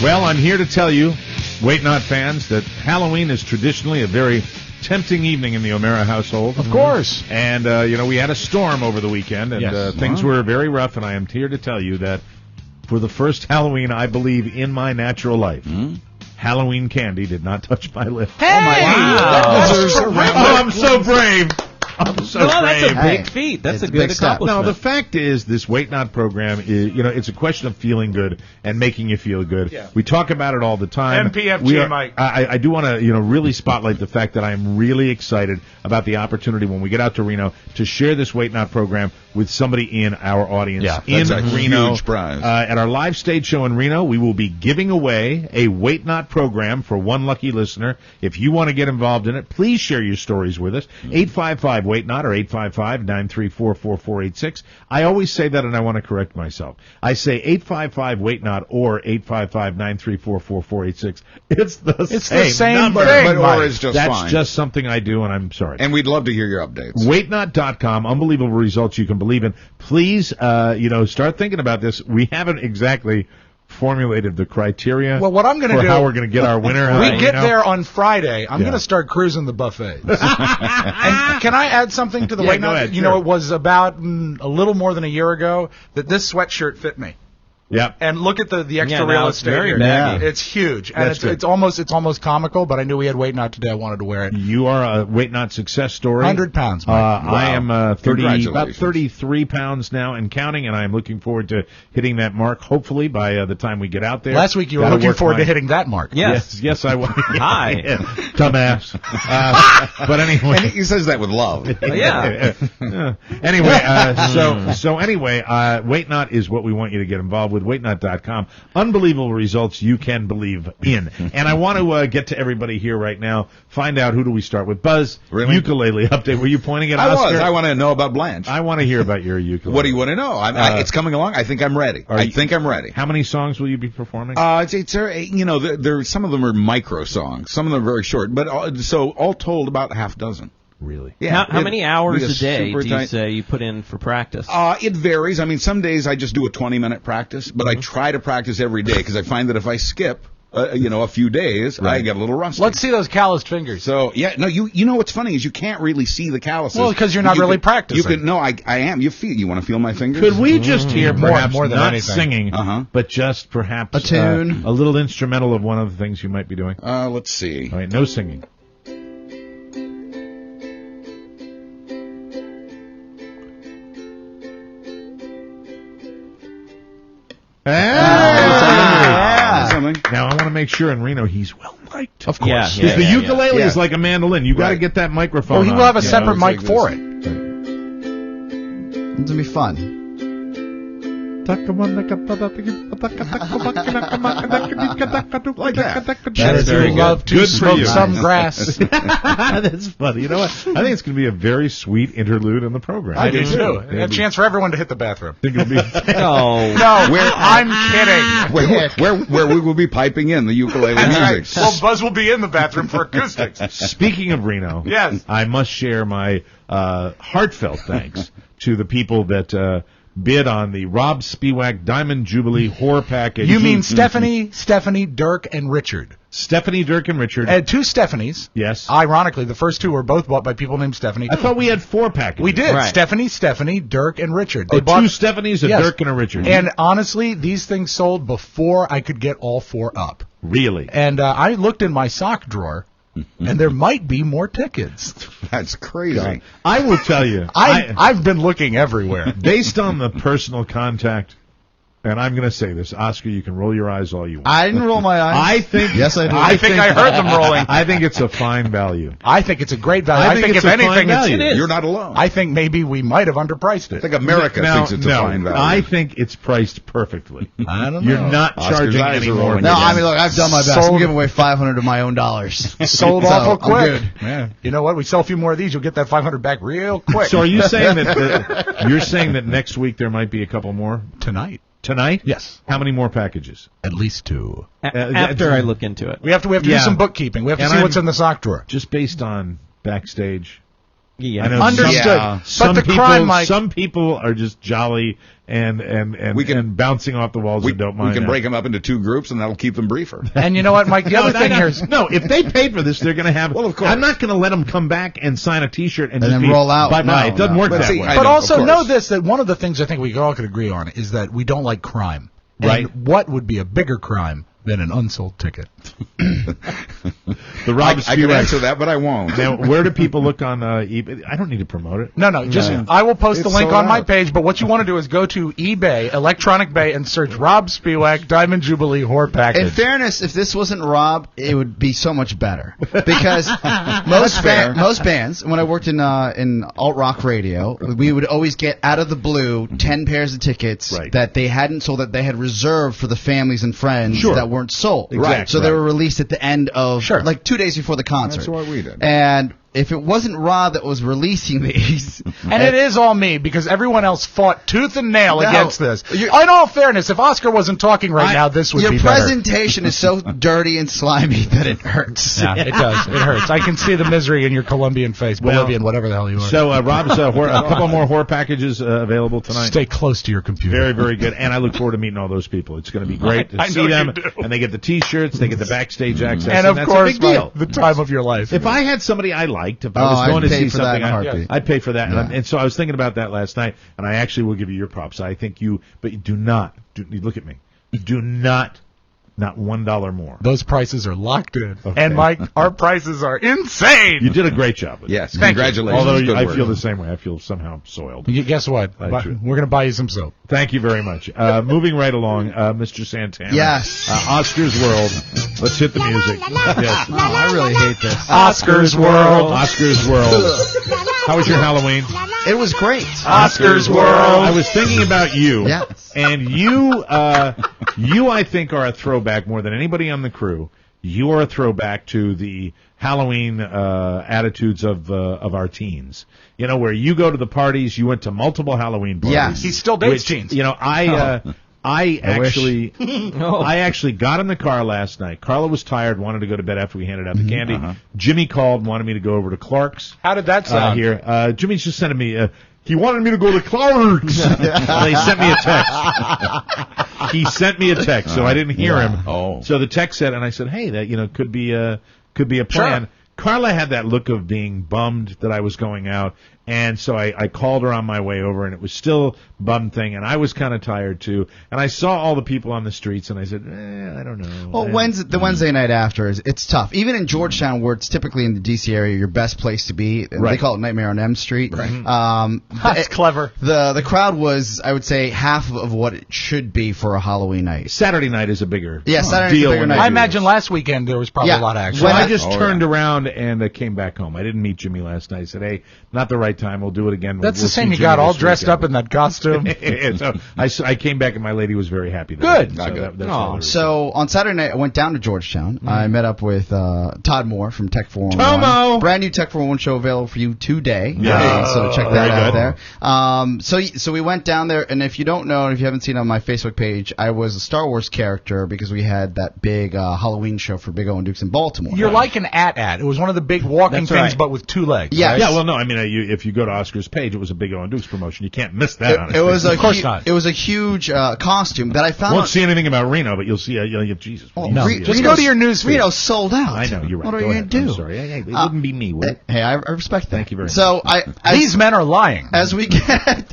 Well, I'm here to tell you, Wait Not fans, that Halloween is traditionally a very tempting evening in the O'Mara household. Of course. And, we had a storm over the weekend, and things were very rough, and I am here to tell you that for the first Halloween, I believe, in my natural life, Halloween candy did not touch my lips. Hey! I'm so brave. That's a big feat. That's a good accomplishment. No, the fact is, this Wait Not program is, it's a question of feeling good and making you feel good. Yeah. We talk about it all the time. MPFG, Mike. I do want to, really spotlight the fact that I'm really excited about the opportunity when we get out to Reno to share this Wait Not program with somebody in our audience in Reno. Huge prize. At our live stage show in Reno, we will be giving away a Wait Not program for one lucky listener. If you want to get involved in it, please share your stories with us. 855 Wait Not or 855-934-4486. I always say that, and I want to correct myself. I say 855 Wait Not or 855-934-4486. It's the same number. Thing, or is just That's fine. just something I do, and I'm sorry. And we'd love to hear your updates. WaitNot.com, unbelievable results you can believe in. Please, start thinking about this. We haven't exactly formulated the criteria. Well, what I'm going to for do, how we're going to get our winner. We get there on Friday. I'm Yeah. going to start cruising the buffet. And can I add something to the Yeah, weight? go ahead, You know, it was about a little more than a year ago that this sweatshirt fit me. Yep. And look at the extra Yeah, now real it's estate very here. baggy. It's huge, and That's good. it's almost comical. But I knew we had Weight Not today. I wanted to wear it. You are a Weight Not success story. 100 pounds, Mike. I am about Congratulations. 33 pounds now and counting, and I am looking forward to hitting that mark, hopefully, by the time we get out there. Last week you were That'll looking work forward to fine. hitting that mark. Yes, I was. Hi. Dumbass. But anyway. And he says that with love. Yeah. Anyway, so anyway, Weight Not is what we want you to get involved with. WeightNot.com. Unbelievable results you can believe in. And I want to get to everybody here right now. Find out, who do we start with? Buzz, Really? ukulele update. Were you pointing at I Oscar? was. I want to know about Blanche. I want to hear about your ukulele. What do you want to know? It's coming along. I think I'm ready. I think I'm ready. How many songs will you be performing? It's you know, there some of them are micro songs, some of them are very short, but all told about half dozen. Really? Yeah. How many hours Be a day super do you tight- say you put in for practice? It varies. I mean, some days I just do a 20-minute practice, but I try to practice every day because I find that if I skip, a few days, I get a little rusty. Let's see those calloused fingers. So yeah, no, you know what's funny is you can't really see the calluses. Well, because you're not really practicing. You can. No, I am. You want to feel my fingers? Could we just hear perhaps more than not anything. singing, but just perhaps A tune? a little instrumental of one of the things you might be doing? Let's see. All right, no singing. Something. Now I want to make sure in Reno he's well mic'd. Of course. Yeah, Because the ukulele yeah. is like a mandolin. You got to Right. get that microphone. Oh, he will on. have a Yeah. separate it's mic like for this. it. It's gonna be fun. Like that. That is very you love to Good for smoke you. some grass. That's funny. You know what? I think it's going to be a very sweet interlude in the program. I do too. A chance for everyone to hit the bathroom. I think it'll be. No. No, I'm kidding. Where we will be piping in the ukulele music. Well, Buzz will be in the bathroom for acoustics. Speaking of Reno, Yes. I must share my heartfelt thanks to the people that bid on the Rob Spiewak Diamond Jubilee Whore Package. You mean Stephanie, Dirk, and Richard. Stephanie, Dirk, and Richard. And two Stephanies. Yes. Ironically, the first two were both bought by people named Stephanie. I thought we had 4 packages. We did. Right. Stephanie, Dirk, and Richard. Oh, 2 Stephanies, a Yes. Dirk, and a Richard. And honestly, these things sold before I could get all 4 up. Really? And I looked in my sock drawer, and there might be more tickets. That's crazy. I will tell you. I've been looking everywhere. Based on the personal contact, and I'm going to say this, Oscar, you can roll your eyes all you want. I didn't roll my eyes. I think. Yes, I did. I think I heard them rolling. I think it's a fine value. I think it's a great value. I think it's if a fine anything, value. it's, You're not alone. I think maybe we might have underpriced I it. think America thinks it's a fine value. I think it's priced perfectly. I don't You're know. not Oscar's charging eyes any are more. rolling. No, I mean, look, I've done my best. Sold- I'm giving away $500 of my own dollars. Sold So, awful I'm quick. good. Yeah. You know what? We sell a few more of these, you'll get that 500 back real quick. So are you saying that you're saying that next week there might be a couple more? Tonight? Tonight? Yes. How many more packages? At least 2. After I look into it. We have to do Yeah. some bookkeeping. We have to And see I'm- what's in the sock drawer. Just based on backstage. Yeah. I know Understood. Yeah. Some But the people, crime, Mike. some people are just jolly and and bouncing off the walls we and don't mind. we can that. break them up into 2 groups, and that'll keep them briefer. And you know what, Mike? The other thing here is, no, if they paid for this, they're going to have. Well, of course. I'm not going to let them come back and sign a T-shirt and And just then roll out. Bye bye. No, It doesn't no. work But that see, way. I but know, also of know course. this, that one of the things I think we all could agree on is that we don't like crime. And Right. what would be a bigger crime than an unsold ticket? The Rob I can Spiewak. answer that, but I won't. Now, where do people look on eBay? I don't need to promote it. No, just I will post the It's link sold on my out. page. But what you want to do is go to eBay, Electronic Bay, and search Rob Spiewak Diamond Jubilee Whore Package. In fairness, if this wasn't Rob, it would be so much better. Because most bands, when I worked in alt rock radio, we would always get out of the blue 10 pairs of tickets Right. that they hadn't sold, that they had reserved for the families and friends Sure. that weren't sold. Exactly. So they were released at the end of, Sure. like 2 days before the concert. That's what we did. And if it wasn't Rob that was releasing these, and it is all me because everyone else fought tooth and nail against this. In all fairness, if Oscar wasn't talking right now, this would be better. Your presentation is so dirty and slimy that it hurts. Yeah, it does. It hurts. I can see the misery in your Colombian face, Bolivian, whatever the hell you are. So Rob's a couple more horror packages available tonight. Stay close to your computer. Very, very good. And I look forward to meeting all those people. It's going to be great to see them. And they get the T-shirts, they get the backstage access, and of that's course, a big deal. The time of your life. If I had somebody I liked, if I was going to see something, I'd pay for that. And so I was thinking about that last night, and I actually will give you your props. I think but you do not, look at me, do not $1 more. Those prices are locked in. Okay. And Mike, our prices are insane. You did a great job. Yes, congratulations. Although I feel the same way. I feel somehow soiled. Guess what? We're going to buy you some soap. Thank you very much. Moving right along, Mr. Santana. Yes. Oscar's World. Let's hit the music. Yes. Oh, I really hate this. Oscar's World. Oscar's World. How was your Halloween? It was great. Oscar's World. I was thinking about you. Yes. And you, I think, are a throwback more than anybody on the crew. You are a throwback to the Halloween attitudes of our teens. You know, where you go to the parties. You went to multiple Halloween parties. Yes. He still dates teens. You know, I actually got in the car last night. Carla was tired, wanted to go to bed after we handed out the candy. Jimmy called, wanted me to go over to Clark's. How did that sound? Here, Jimmy's just sending me. He wanted me to go to Clark's. He sent me a text. He sent me a text, so I didn't hear him. Oh. So the text said, and I said, "Hey, that could be a plan." Sure. Carla had that look of being bummed that I was going out, and so I called her on my way over, and it was still a bum thing, and I was kind of tired too. And I saw all the people on the streets, and I said, I don't know. Well, the Wednesday night after it's tough. Even in Georgetown, where it's typically in the D.C. area, your best place to be. They call it Nightmare on M Street. Right. That's clever. The crowd was, I would say, half of what it should be for a Halloween night. Saturday night is a bigger Saturday's deal. A bigger night. I imagine last weekend there was probably a lot of action. Well, I just turned around and came back home. I didn't meet Jimmy last night. I said, "Hey, not the right time. We'll do it again." That's the same. You got all dressed up in that costume. So I came back and my lady was very happy. Good. So on Saturday night, I went down to Georgetown. I met up with Todd Moore from Tech 411. Tomo! Brand new Tech 411 show available for you today. Yeah. So check that out there. So we went down there, and if you don't know, and if you haven't seen it on my Facebook page, I was a Star Wars character because we had that big Halloween show for Big O and Dukes in Baltimore. You're like an at. It was one of the big walking things, but with two legs. Yeah. Right? Yeah. Well, no. I mean, if you go to Oscar's page, it was a Big O and Dukes promotion. You can't miss that. Honestly. Of course not. It was a huge costume that I found. Won't see anything about Reno, but you'll see. Jesus. No. Just go to your news feed. Reno's sold out. I know. You're right. What are you going to do? I'm sorry. Hey, it wouldn't be me, would it? Hey, I respect that. Thank you very much. So these men are lying. As we get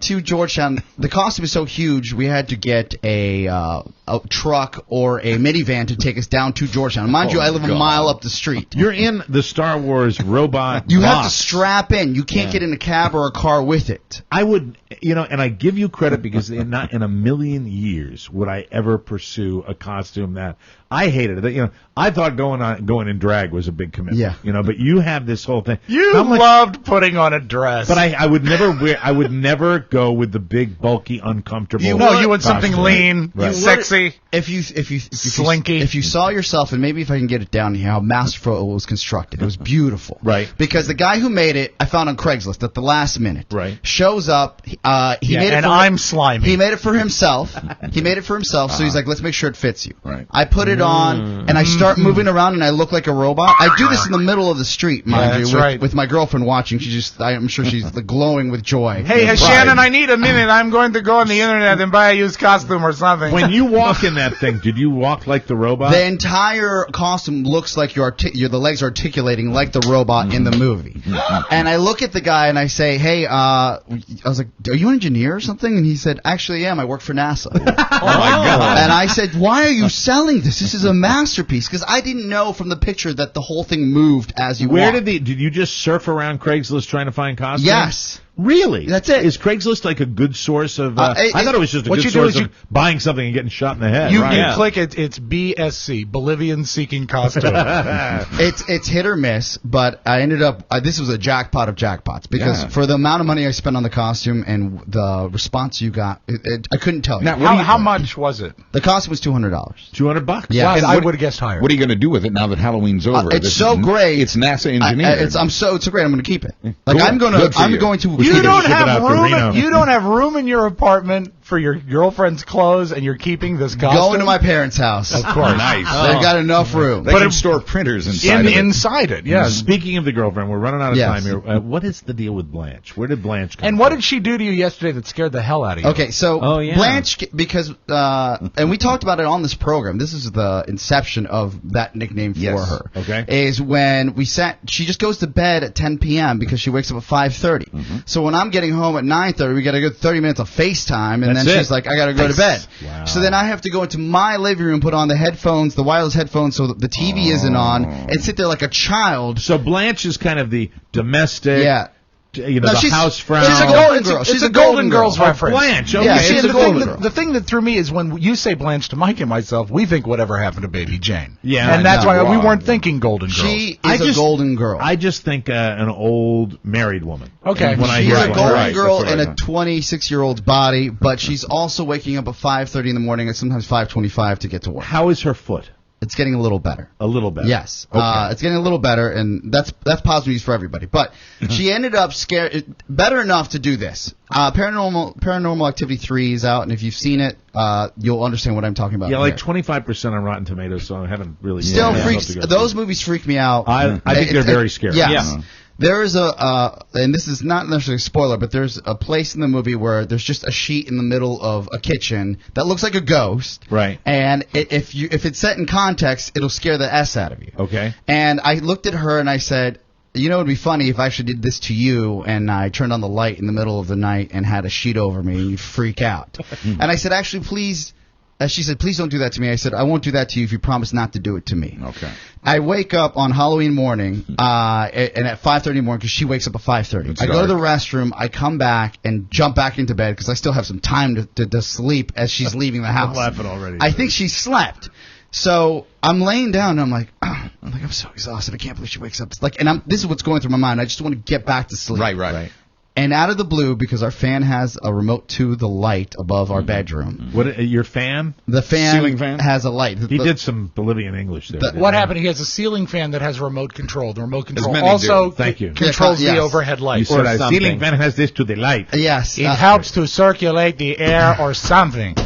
to Georgetown, the costume is so huge. We had to get a truck or a minivan to take us down to Georgetown. Mind you, I live a mile up the street. You're in the Star Wars robot. You have to strap in. You can't get in a cab or a car with it. I would, and I give you credit because not in a million years would I ever pursue a costume that I hated it. I thought going in drag was a big commitment. Yeah. But you have this whole thing. You loved putting on a dress. But I would never go with the big, bulky, uncomfortable. You want something lean, sexy. If you slinky. If you saw yourself, and maybe if I can get it down here, how masterful it was constructed. It was beautiful. Right. Because the guy who made it, I found on Craigslist at the last minute. Right. Shows up. He made it. I'm slimy. He made it for himself. So he's like, let's make sure it fits you. Right. I put it on, and I start moving around, and I look like a robot. I do this in the middle of the street, mind you, with my girlfriend watching. I'm sure she's glowing with joy. Hey, Shannon, I need a minute. I'm going to go on the internet and buy a used costume or something. When you walk in that thing, did you walk like the robot? The entire costume looks like the legs are articulating like the robot in the movie. And I look at the guy and I say, hey, I was like, are you an engineer or something? And he said, actually, I work for NASA. Oh, my God. And I said, why are you selling this? This is a masterpiece. Because I didn't know from the picture that the whole thing moved as you walked. Did you just surf around Craigslist trying to find costumes? Yes. Really? That's it. Is Craigslist like a good source of... I thought it was just a good source of buying something and getting shot in the head. You click it, it's BSC, Bolivian Seeking Costume. It's hit or miss, but I ended up... this was a jackpot of jackpots, because for the amount of money I spent on the costume and the response you got, I couldn't tell you. Now, how much was it? The costume was $200. $200? Yeah. Wow, I would have guessed higher. What are you going to do with it now that Halloween's over? It's so great. It's NASA engineered. It's so great. I'm going to keep it. Like Cool. I'm going to. You don't have room. You don't have room in your apartment for your girlfriend's clothes, and you're keeping this costume. Going to my parents' house. Of course, nice. They've got enough room. They can store printers inside of it. Inside it, yes. Speaking of the girlfriend, we're running out of time here. What is the deal with Blanche? Where did Blanche come And what did she do to you yesterday that scared the hell out of you? Okay, so Blanche, because and we talked about it on this program. This is the inception of that nickname for her. Okay, is when we sat. She just goes to bed at 10 p.m. because she wakes up at 5:30. So when I'm getting home at 9:30, we got a good 30 minutes of FaceTime, and then she's like, "I got to go to bed." Wow. So then I have to go into my living room, put on the headphones, the wireless headphones, so that the TV isn't on, and sit there like a child. So Blanche is kind of the domestic. Yeah. You know, the house frown. She's a golden girl. She's a Golden Girls reference. Blanche. Okay. Yeah, she's a golden girl. The thing that threw me is when you say Blanche to Mike and myself, we think whatever happened to Baby Jane. Yeah. And that's why we weren't thinking Golden Girls. She is a golden girl. I just think an old married woman. Okay. When she's a golden girl in a a 26-year-old's body, but she's also waking up at 5:30 in the morning and sometimes 5:25 to get to work. How is her foot? It's getting a little better. A little better. Yes. Okay. It's getting a little better, and that's positive news for everybody. But she ended up better enough to do this. Paranormal Activity 3 is out, and if you've seen it, you'll understand what I'm talking about. Yeah, like 25% on Rotten Tomatoes, so I haven't really... Still freaks... Those movies freak me out. I think they're very scary. Yes. Yeah. There is and this is not necessarily a spoiler, but there's a place in the movie where there's just a sheet in the middle of a kitchen that looks like a ghost. Right. And if it's set in context, it'll scare the S out of you. Okay. And I looked at her and I said, you know, it would be funny if I actually did this to you and I turned on the light in the middle of the night and had a sheet over me and you'd freak out. And I said, actually, please... She said, please don't do that to me. I said, I won't do that to you if you promise not to do it to me. Okay. I wake up on Halloween morning, and at 5:30 in the morning, because she wakes up at 5:30. I go to the restroom, I come back, and jump back into bed, because I still have some time to sleep as she's leaving the house. I'm laughing already. I think she slept. So I'm laying down, and I'm like, I'm so exhausted. I can't believe she wakes up. It's like, and this is what's going through my mind. I just want to get back to sleep. Right. And out of the blue, because our fan has a remote to the light above our bedroom. What, your fan? The fan, ceiling fan has a light. He did some Bolivian English there. What happened? He has a ceiling fan that has remote control. The remote control many also do. Thank you. controls the overhead light. You said a ceiling fan has this to the light. Yes. It helps to circulate the air or something.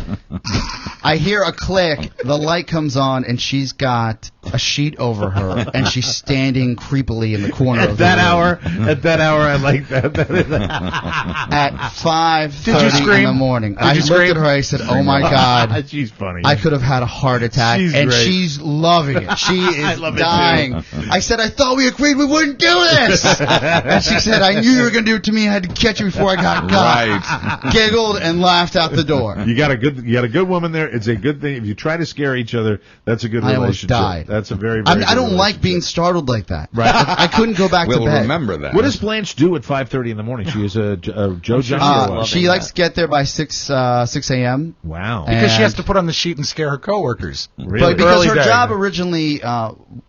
I hear a click, the light comes on, and she's got a sheet over her, and she's standing creepily in the corner of the room. At that hour, I like that. At 5:30 in the morning. I looked at her, I said, oh my God. She's funny. I could have had a heart attack, and great. she's loving it. She is dying. I said, I thought we agreed we wouldn't do this. And she said, I knew you were going to do it to me. I had to catch you before I got caught. Right. Giggled and laughed out the door. You got a good woman there. It's a good thing. If you try to scare each other, that's a good relationship. I almost died. That's a very, very I don't like being startled like that. Right. I couldn't go back to bed. We'll remember that. What does Blanche do at 5:30 in the morning? She is a Joe Johnson. She likes to get there by 6 a.m. Wow. Because she has to put on the sheet and scare her coworkers. Really? But because Early her day. job originally,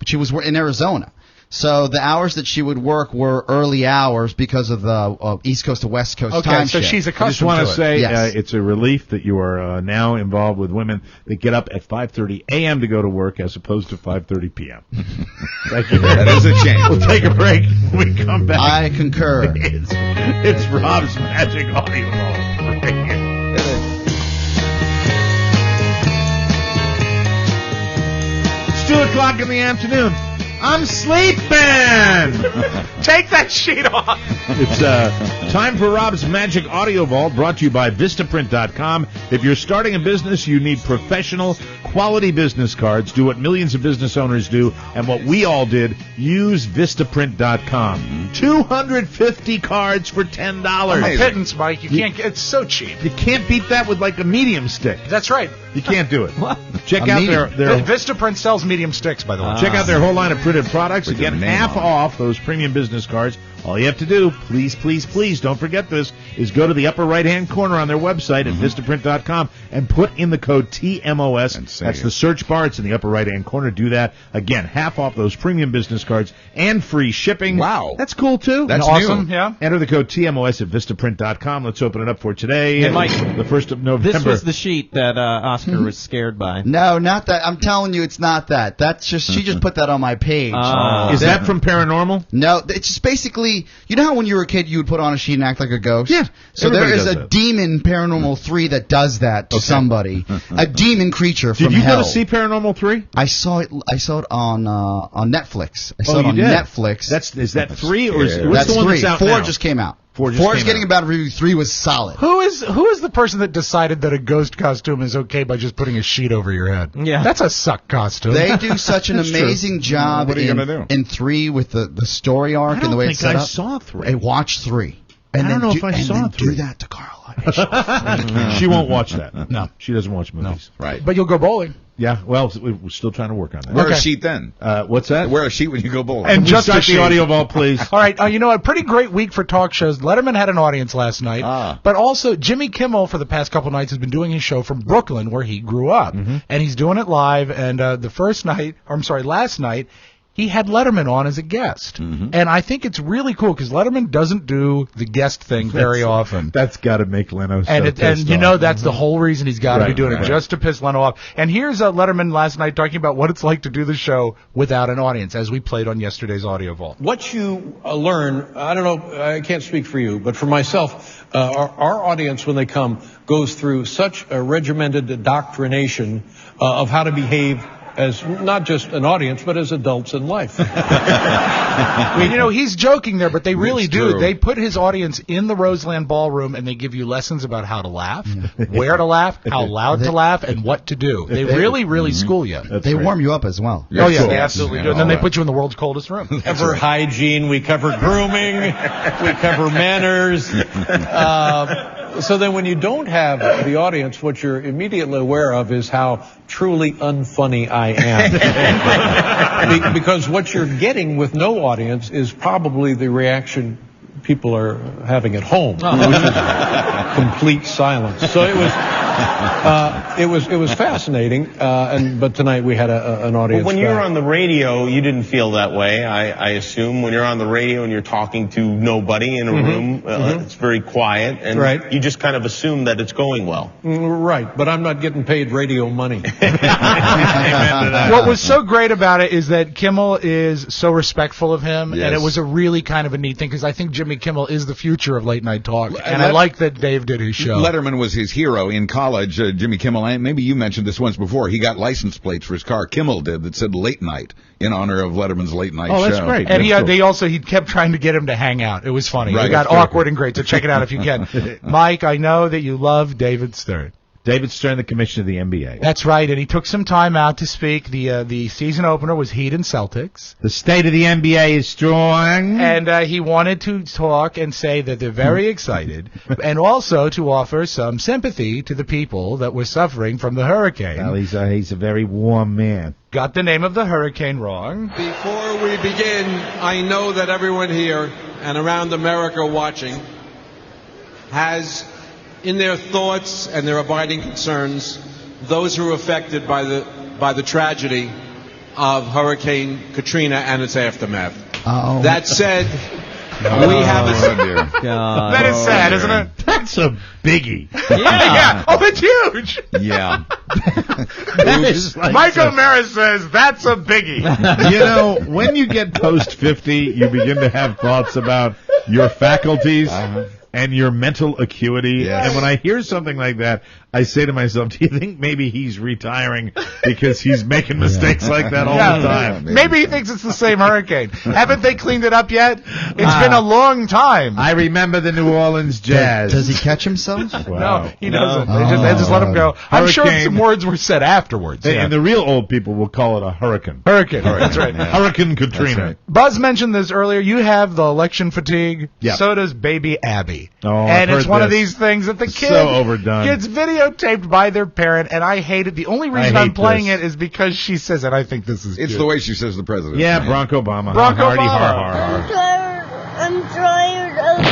she was in Arizona. So the hours that she would work were early hours because of the East Coast to West Coast time so shift. she's I just accustomed want to to it. say Yes. it's a relief that you are now involved with women that get up at 5:30 a.m. to go to work as opposed to 5:30 p.m. Thank you. That is a change. We'll take a break when we come back. I concur. It's Rob's Magic Audio Ball. Right here. It's 2 o'clock in the afternoon. I'm sleeping. Take that sheet off. It's time for Rob's Magic Audio Vault, brought to you by Vistaprint.com. If you're starting a business, you need professional, quality business cards. Do what millions of business owners do, and what we all did. Use Vistaprint.com. 250 cards for $10. A pittance, Mike. You can't. It's so cheap. You can't beat that with like a medium stick. That's right. You can't do it. What? Check out their Vistaprint sells medium sticks, by the way. check out their whole line of printed unlimited products. With your Again, name half on it. off those premium business cards. All you have to do, please, don't forget this, is go to the upper right-hand corner on their website at vistaprint.com and put in the code TMOS. That's the search bar. It's in the upper right-hand corner. Do that. Again, half off those premium business cards and free shipping. Wow. That's cool, too. That's awesome. new. Yeah. Enter the code TMOS at vistaprint.com. Let's open it up for today. Hey, Mike, the 1st of November. This was the sheet that Oscar was scared by. No, not that. I'm telling you, it's not that. That's just she just put that on my page. Is that from Paranormal? No, it's just basically, you know how when you were a kid you would put on a sheet and act like a ghost? Yeah. So there everybody is does a that. demon Paranormal 3 that does that to somebody. A demon creature Did from you hell. go to see Paranormal 3? I saw it on Netflix. I saw Oh, it you on did? Netflix. Is that 3 or is what's That's the one 3. that's out 4 now? just came out. 4 just 4 is came getting out. a bad review. 3 was solid. Who is the person that decided that a ghost costume is okay by just putting a sheet over your head? Yeah. That's a suck costume. They do such an That's true. amazing job What are you gonna do? in 3 with the story arc I and the don't way it's think set I up. saw 3. Hey, watch 3. And I don't then know if I and saw then 3. Do that to Carla. She won't watch that. No. She doesn't watch movies. Right. But you'll go bowling. Yeah, well, we're still trying to work on that. Wear Okay. a sheet then. What's that? Wear a sheet when you go bowling. And Can we just start a sheet. the audio vault, please. All right, you know, a pretty great week for talk shows. Letterman had an audience last night, but also Jimmy Kimmel for the past couple nights has been doing his show from Brooklyn, where he grew up, and he's doing it live. And last night, he had Letterman on as a guest, and I think it's really cool because Letterman doesn't do the guest thing very often. That's got to make Leno so And pissed you know off. that's the whole reason he's got to be Right, doing it, right. just to piss Leno off. And here's Letterman last night talking about what it's like to do the show without an audience, as we played on yesterday's Audio Vault. What you learn, I don't know, I can't speak for you, but for myself, our audience, when they come, goes through such a regimented indoctrination of how to behave as not just an audience, but as adults in life. I mean, you know, he's joking there, but they really It's do. true. They put his audience in the Roseland Ballroom, and they give you lessons about how to laugh, where to laugh, how loud to laugh, and what to do. They really school you. They warm you up as well. Oh, yeah, Cool. they absolutely do. And then they put you in the world's coldest room. We cover hygiene, we cover grooming, we cover manners. So then when you don't have the audience, what you're immediately aware of is how truly unfunny I am. Because what you're getting with no audience is probably the reaction people are having at home, which is complete silence. So it was fascinating, but tonight we had an audience. But when you're on the radio, you didn't feel that way, I assume. When you're on the radio and you're talking to nobody in a room, it's very quiet, and Right. you just kind of assume that it's going well. Right, but I'm not getting paid radio money. What was so great about it is that Kimmel is so respectful of him, and it was a really kind of a neat thing, because I think Jimmy Kimmel is the future of late night talk, and I like that Dave did his show. Letterman was his hero in college. Jimmy Kimmel, and maybe you mentioned this once before, he got license plates for his car. Kimmel did, that said late night in honor of Letterman's late night show. Oh, that's great. And That's cool. he kept trying to get him to hang out. It was funny. Right, It got that's very awkward and great, so check it out if you can. Mike, I know that you love David Stern. David Stern, the commissioner of the NBA. That's right, and he took some time out to speak. The season opener was Heat and Celtics. The state of the NBA is strong. And he wanted to talk and say that they're very excited, and also to offer some sympathy to the people that were suffering from the hurricane. Well, he's a very warm man. Got the name of the hurricane wrong. Before we begin, I know that everyone here and around America watching has in their thoughts and their abiding concerns those who were affected by the tragedy of Hurricane Katrina and its aftermath. Oh. That said, we have a... That is sad, isn't it? That's a biggie. Yeah. Oh, it's huge. Yeah. That is like Mike O'Mara says that's a biggie. You know, when you get post 50, you begin to have thoughts about your faculties and your mental acuity. Yes. And when I hear something like that, I say to myself, do you think maybe he's retiring because he's making mistakes like that all the time? Maybe he thinks it's the same hurricane. Haven't they cleaned it up yet? It's been a long time. I remember the New Orleans Jazz. Does he catch himself? Wow. No, he doesn't. They just let him go. I'm sure Hurricane. some words were said afterwards. And the real old people will call it a hurricane. Hurricane. That's right. Hurricane Katrina. Buzz mentioned this earlier. You have the election fatigue. Yeah. So does baby Abby. Oh, and I've it's heard one of this. these things that the So overdone. kids videotape videotaped by their parent, and I hate it. The only reason I'm playing it is because she says it. I think this is It's cute. the way she says the president. Yeah, Barack Obama. Barack Hardy, Obama. har, har, har. I'm tired of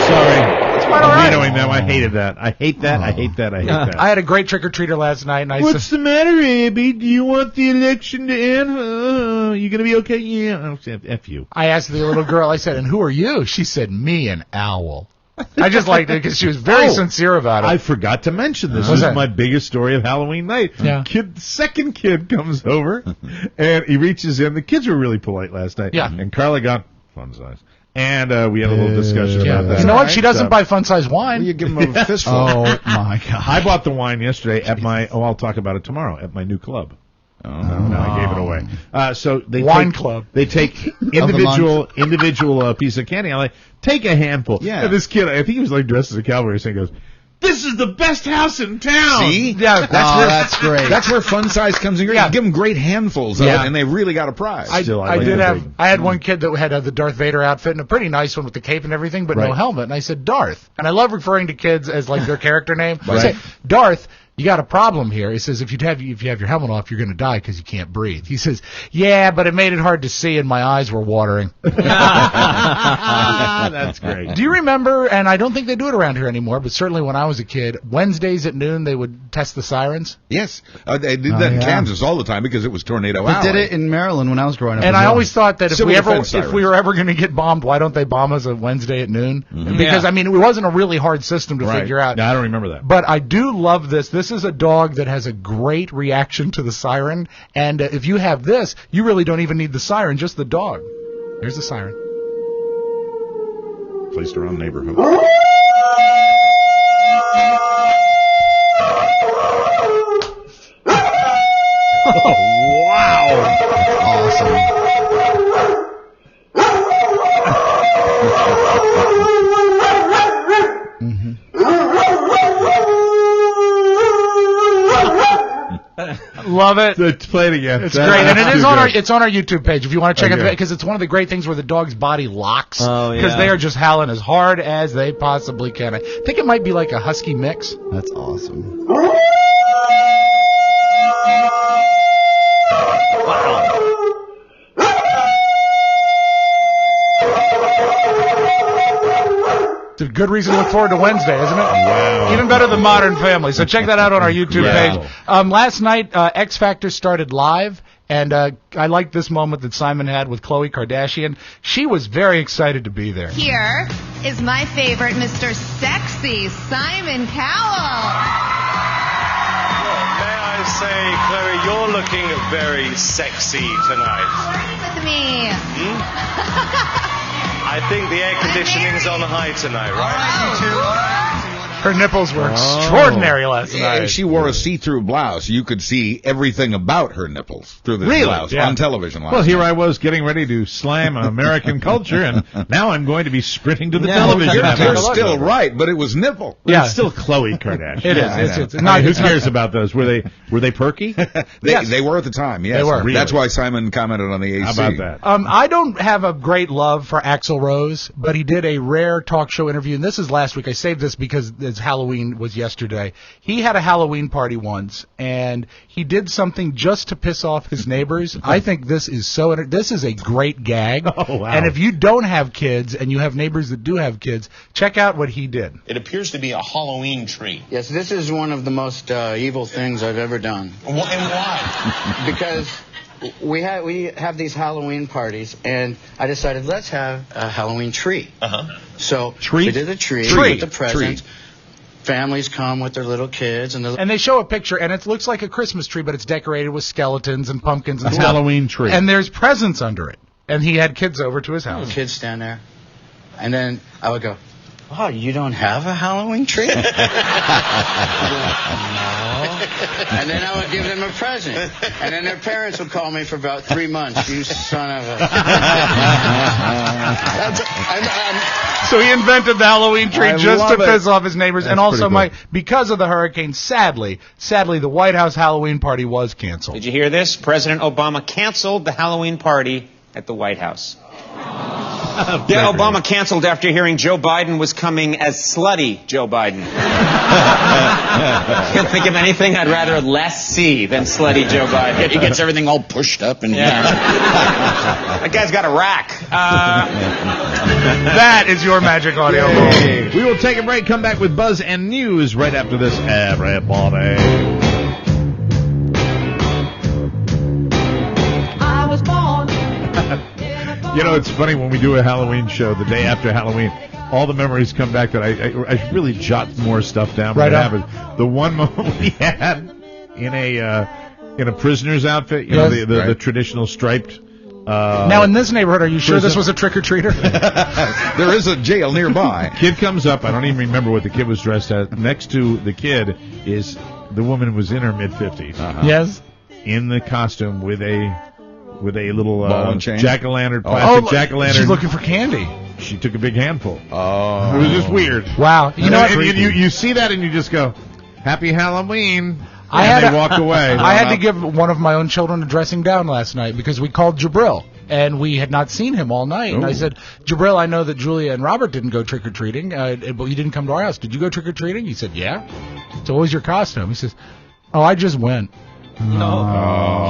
Sorry. It's quite all right. Vetoing them. I hated that. I hate that. I hate that. I hate that. I had a great trick-or-treater last night, and I What's said, the matter, Abby? Do you want the election to end? You gonna be okay? Yeah. F you. I asked the little girl, I said, and who are you? She said, me, an owl. I just liked it because she was very sincere about it. I forgot to mention this. This is my biggest story of Halloween night. Yeah. Second kid comes over, and he reaches in. The kids were really polite last night. Yeah. And Carla got fun size. And we had a little discussion about that. You know what? She doesn't buy fun-size wine. Well, you give them a fistful. Oh, my God. I bought the wine yesterday at my, I'll talk about it tomorrow, at my new club. No, I gave it away. So they Wine take, club. They take individual piece of candy. I'm like, take a handful. Yeah. And this kid, I think he was like dressed as a cowboy, so he goes, "This is the best house in town." See? Yeah, That's great. That's where fun size comes in. Yeah. You give them great handfuls of it, and they really got a prize. I had one kid that had the Darth Vader outfit and a pretty nice one with the cape and everything, but no helmet. And I said, Darth. And I love referring to kids as like their character name. I say, Darth, you got a problem here. He says, if you have your helmet off, you're going to die because you can't breathe. He says, yeah, but it made it hard to see and my eyes were watering. That's great. Do you remember, and I don't think they do it around here anymore, but certainly when I was a kid, Wednesdays at noon they would test the sirens? Yes. They did that in Kansas all the time because it was Tornado Alley. They did it in Maryland when I was growing up. And I always thought that if we sirens. were ever going to get bombed, why don't they bomb us on Wednesday at noon? Because, I mean, it wasn't a really hard system to figure out. No, I don't remember that. But I do love this. This is a dog that has a great reaction to the siren. And if you have this, you really don't even need the siren, just the dog. Here's the siren. Placed around neighborhood. Oh, wow. Awesome. Love it. Play it again. It's great, and it is on it's on our YouTube page if you want to check it out, because it's one of the great things where the dog's body locks because they are just howling as hard as they possibly can. I think it might be like a husky mix. That's awesome. It's a good reason to look forward to Wednesday, isn't it? Wow. Even better than Modern Family. So check that out on our YouTube page. Last night, X Factor started live, and I liked this moment that Simon had with Khloe Kardashian. She was very excited to be there. Here is my favorite, Mr. Sexy, Simon Cowell. May I say, Chloe, you're looking very sexy tonight. Flirting with me. I think the air conditioning's on high tonight, right? Her nipples were extraordinary last night. She wore a see-through blouse. You could see everything about her nipples through this blouse on television last Well, here night. I was getting ready to slam American culture, and now I'm going to be sprinting to the television. You're still right, but it was nipple. Yeah, it's still Khloe Kardashian. It is. It's not. Who cares about those? Were they perky? They were at the time. Yes, they were. Really? That's why Simon commented on the AC. How about that? I don't have a great love for Axl Rose, but he did a rare talk show interview, and this is last week. I saved this because Halloween was yesterday. He had a Halloween party once, and he did something just to piss off his neighbors. I think this is this is a great gag. Oh, wow. And if you don't have kids and you have neighbors that do have kids, check out what he did. It appears to be a Halloween tree. Yes, this is one of the most evil things I've ever done. And why? Because we have these Halloween parties, and I decided let's have a Halloween tree. So we did a tree with the presents. Families come with their little kids, and they show a picture, and it looks like a Christmas tree, but it's decorated with skeletons and pumpkins and a stuff. Halloween tree, and there's presents under it. And he had kids over to his house. Kids stand there, and then I would go, "Oh, you don't have a Halloween tree?" No. And then I would give them a present, and then their parents would call me for about 3 months. You son of a. So he invented the Halloween tree just to piss off his neighbors. That's and also, pretty because of the hurricane, sadly, the White House Halloween party was canceled. Did you hear this? President Obama canceled the Halloween party at the White House. Yeah, Obama canceled after hearing Joe Biden was coming as slutty Joe Biden. Can't think of anything I'd rather less see than slutty Joe Biden. He gets everything all pushed up and That guy's got a rack. That is your magic audio. We will take a break, come back with Buzz and news right after this. Everybody. I was born. You know, it's funny when we do a Halloween show, the day after Halloween, all the memories come back that I really jot more stuff down. Right on. The one moment we had in a prisoner's outfit, you know, the traditional striped. Now, in this neighborhood, are you sure this was a trick-or-treater? There is a jail nearby. Kid comes up. I don't even remember what the kid was dressed as. Next to the kid is the woman was in her mid-50s. Yes. In the costume with a little ball and chain? jack-o'-lantern, plastic jack-o'-lantern. She's looking for candy. She took a big handful. Oh. It was just weird. Wow. You know what? You see that and you just go, Happy Halloween. They walk away. I had to give one of my own children a dressing down last night because we called Jabril, and we had not seen him all night. Ooh. And I said, Jabril, I know that Julia and Robert didn't go trick-or-treating, but you didn't come to our house. Did you go trick-or-treating? He said, yeah. So what was your costume? He says, oh, I just went. Oh.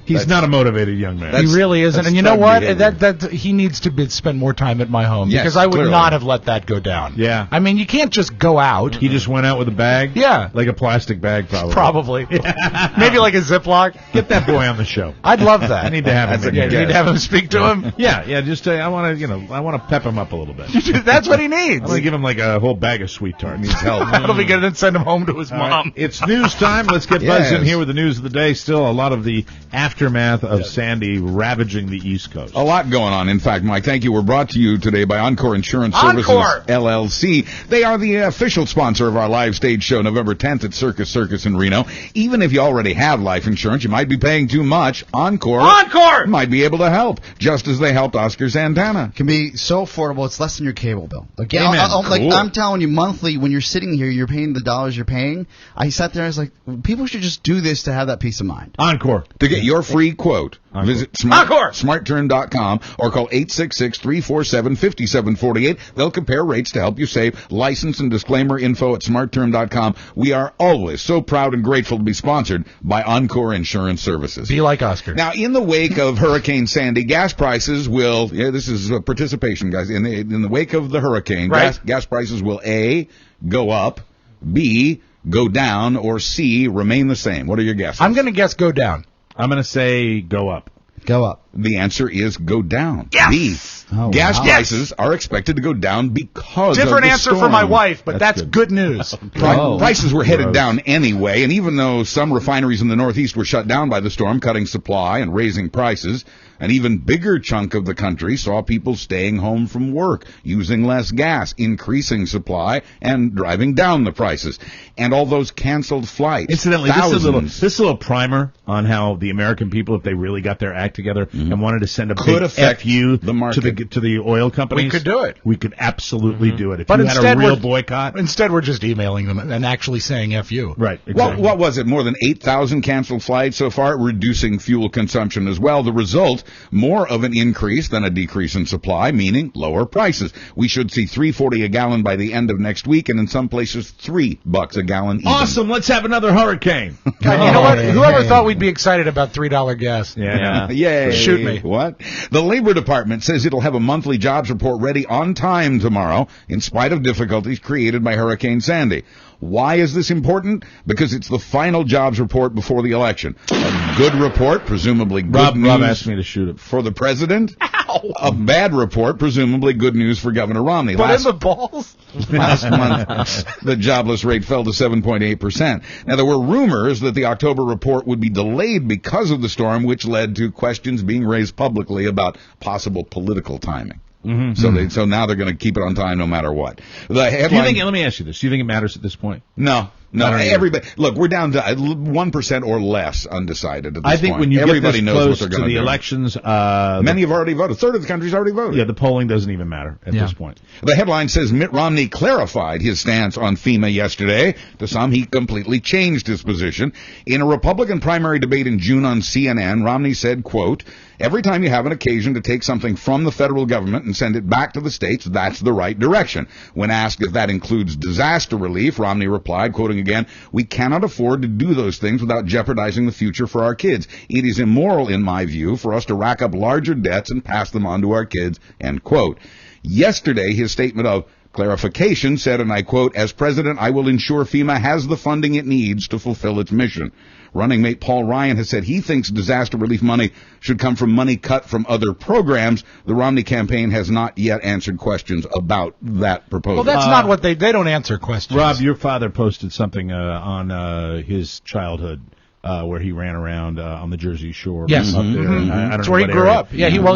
He's not a motivated young man. He really isn't. And you know what? That he needs to spend more time at my home because I would not have let that go down. Yeah. I mean, you can't just go out. He just went out with a bag? Yeah. Like a plastic bag, probably. Probably. Maybe like a Ziploc. Get that boy on the show. I'd love that. I need to have him. You need to have him speak to him? Yeah. Just I want to pep him up a little bit. That's what he needs. I'm going to give him like a whole bag of sweet tarts. Needs help. That'll be good. Then send him home to his mom. Right. It's news time. Let's get Buzz in here with the news of the day. Still a lot of the aftermath of Sandy ravaging the East Coast. A lot going on. In fact, Mike, thank you. We're brought to you today by Encore Insurance Services, LLC. They are the official sponsor of our live stage show November 10th at Circus in Reno. Even if you already have life insurance, you might be paying too much. Encore might be able to help, just as they helped Oscar Santana. Can be so affordable, it's less than your cable bill. Like, Cool. I'm telling you, monthly, when you're sitting here, you're paying the dollars you're paying. I sat there, I was like, people should just do this to have that peace of mind. Encore. To get your free quote, visit smartturn.com or call 866-347-5748. They'll compare rates to help you save. License and disclaimer info at smartturn.com. We are always so proud and grateful to be sponsored by Encore Insurance Services. Be like Oscar. Now, in the wake of Hurricane Sandy, gas prices will, this is participation, guys. In the wake of the hurricane, gas prices will A, go up, B, go down, or C, remain the same. What are your guesses? I'm going to guess go down. I'm going to say go up. Go up. The answer is go down. Yes! B. Gas prices are expected to go down because Different of the answer storm. for my wife, but that's good news. Prices were headed down anyway, and even though some refineries in the Northeast were shut down by the storm, cutting supply and raising prices, an even bigger chunk of the country saw people staying home from work, using less gas, increasing supply, and driving down the prices. And all those canceled flights. Incidentally, this is a little primer on how the American people, if they really got their act together and wanted to send a big FU to the oil companies, we could do it. We could absolutely do it. If but you had a real boycott. Instead, we're just emailing them and actually saying FU. Right. Exactly. What was it? More than 8,000 canceled flights so far, reducing fuel consumption as well. The result, more of an increase than a decrease in supply, meaning lower prices. We should see $3.40 a gallon by the end of next week, and in some places $3 a gallon even. Awesome. Let's have another hurricane. God, you know what? Whoever thought we'd be excited about $3 gas? Yeah. Yay. Shoot me. What? The Labor Department says it'll have a monthly jobs report ready on time tomorrow, in spite of difficulties created by Hurricane Sandy. Why is this important? Because it's the final jobs report before the election. A good report, presumably good news. Rob asked me to shoot it for the president. Ow. A bad report, presumably good news for Governor Romney. But in the balls? Last month, the jobless rate fell to 7.8%. Now, there were rumors that the October report would be delayed because of the storm, which led to questions being raised publicly about possible political timing. So now they're going to keep it on time no matter what. The headline. Let me ask you this. Do you think it matters at this point? No. No, everybody. Look, we're down to 1% or less undecided at this I think point. when you Everybody get this knows close what they're to going the do. elections, Many have already voted. A third of the country's already voted. Yeah, the polling doesn't even matter at this point. The headline says Mitt Romney clarified his stance on FEMA yesterday. To some, he completely changed his position. In a Republican primary debate in June on CNN, Romney said, quote, "Every time you have an occasion to take something from the federal government and send it back to the states, that's the right direction." When asked if that includes disaster relief, Romney replied, quoting again, "We cannot afford to do those things without jeopardizing the future for our kids. It is immoral, in my view, for us to rack up larger debts and pass them on to our kids," end quote. Yesterday, his statement of clarification said, and I quote, "As president, I will ensure FEMA has the funding it needs to fulfill its mission." Running mate Paul Ryan has said he thinks disaster relief money should come from money cut from other programs. The Romney campaign has not yet answered questions about that proposal. Well, that's not what they don't answer questions. Rob, your father posted something on his childhood. Where he ran around on the Jersey Shore. Yes. Up there. I don't That's know where he what grew area. up. Yeah, he grew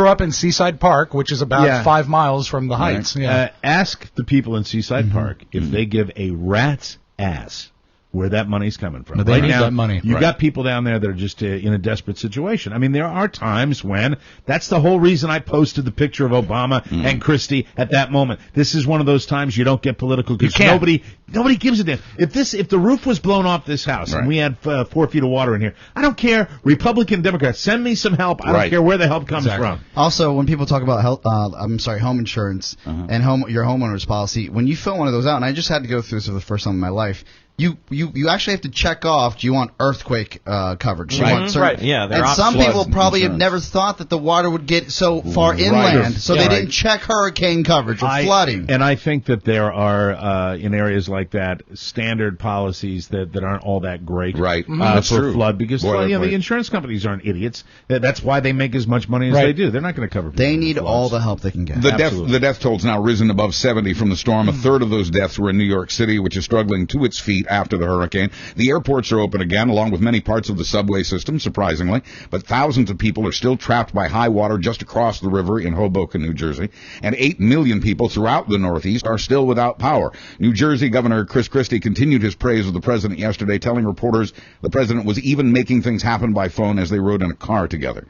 up up in Seaside Park, which is about 5 miles from the Heights. Yeah. Ask the people in Seaside Park if they give a rat's ass where that money's coming from. But they right need now, that money. You've got people down there that are just in a desperate situation. I mean, there are times when that's the whole reason I posted the picture of Obama and Christie at that moment. This is one of those times you don't get political because nobody gives a damn. If the roof was blown off this house and we had 4 feet of water in here, I don't care. Republican, Democrat, send me some help. I don't care where the help comes from. Also, when people talk about home insurance and your homeowner's policy, when you fill one of those out, and I just had to go through this for the first time in my life. You actually have to check off, do you want earthquake coverage? Do you want certain, Yeah, and some people probably have never thought that the water would get so far inland, so they didn't check hurricane coverage or flooding. And I think that there are, in areas like that, standard policies that aren't all that great for flood, because the insurance companies aren't idiots. That's why they make as much money as they do. They're not going to cover people. They need all the help they can get. The death toll's now risen above 70 from the storm. A third of those deaths were in New York City, which is struggling to its feet after the hurricane. The airports are open again, along with many parts of the subway system, surprisingly, but thousands of people are still trapped by high water just across the river in Hoboken, New Jersey, and 8 million people throughout the Northeast are still without power. New Jersey Governor Chris Christie continued his praise of the president yesterday, telling reporters the president was even making things happen by phone as they rode in a car together.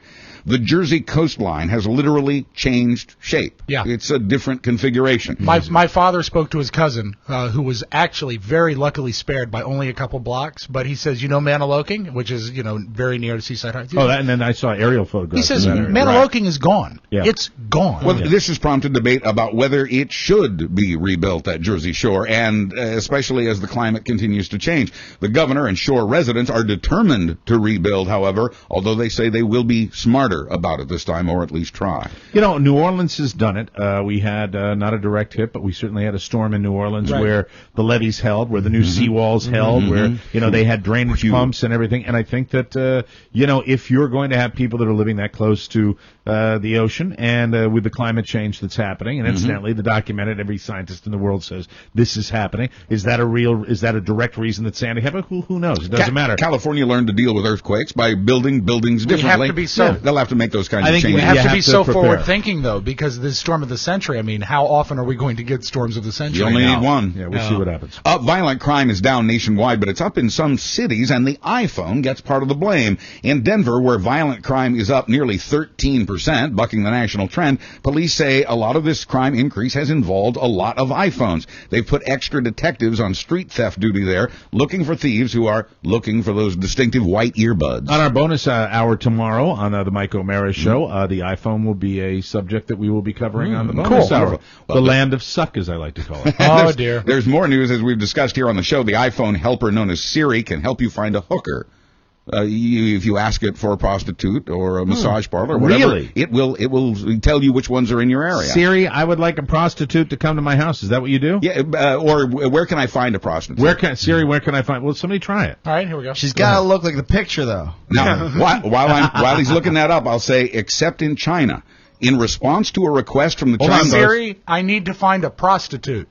The Jersey coastline has literally changed shape. Yeah. It's a different configuration. My father spoke to his cousin, who was actually very luckily spared by only a couple blocks, but he says, Maniloking, which is, very near to Seaside Heights. And then I saw aerial photographs. He says Maniloking is gone. Yeah. It's gone. Well, this has prompted debate about whether it should be rebuilt at Jersey Shore, and especially as the climate continues to change. The governor and Shore residents are determined to rebuild, however, although they say they will be smarter about it this time, or at least try. New Orleans has done it. We had not a direct hit, but we certainly had a storm in New Orleans where the levees held, where the new seawalls held, where they had drainage pumps and everything. And I think that if you're going to have people that are living that close to the ocean and with the climate change that's happening, and incidentally, the documented, every scientist in the world says this is happening. Is that a direct reason that Sandy happened? Who knows? It doesn't matter. California learned to deal with earthquakes by building buildings differently. We have to be they'll have to make those kinds of changes. We have to be so forward-thinking, though, because this storm of the century, how often are we going to get storms of the century? You only need one. Yeah, we'll see what happens. Violent crime is down nationwide, but it's up in some cities, and the iPhone gets part of the blame. In Denver, where violent crime is up nearly 13%, bucking the national trend, police say a lot of this crime increase has involved a lot of iPhones. They've put extra detectives on street theft duty there, looking for thieves who are looking for those distinctive white earbuds. On our bonus hour tomorrow on the Mike O'Mara Show, the iPhone will be a subject that we will be covering on the bonus hour. The land of suck, as I like to call it. Oh, dear. There's more news, as we've discussed here on the show. The iPhone helper known as Siri can help you find a hooker. If you ask it for a prostitute or a massage parlor or whatever, really? it will tell you which ones are in your area. Siri, I would like a prostitute to come to my house. Is that what you do? Yeah, or where can I find a prostitute? Siri, where can I find? Well, somebody try it. All right, here we go. She's got to look like the picture, though. Now, while he's looking that up, I'll say, except in China, in response to a request from the Chinese. Siri, I need to find a prostitute.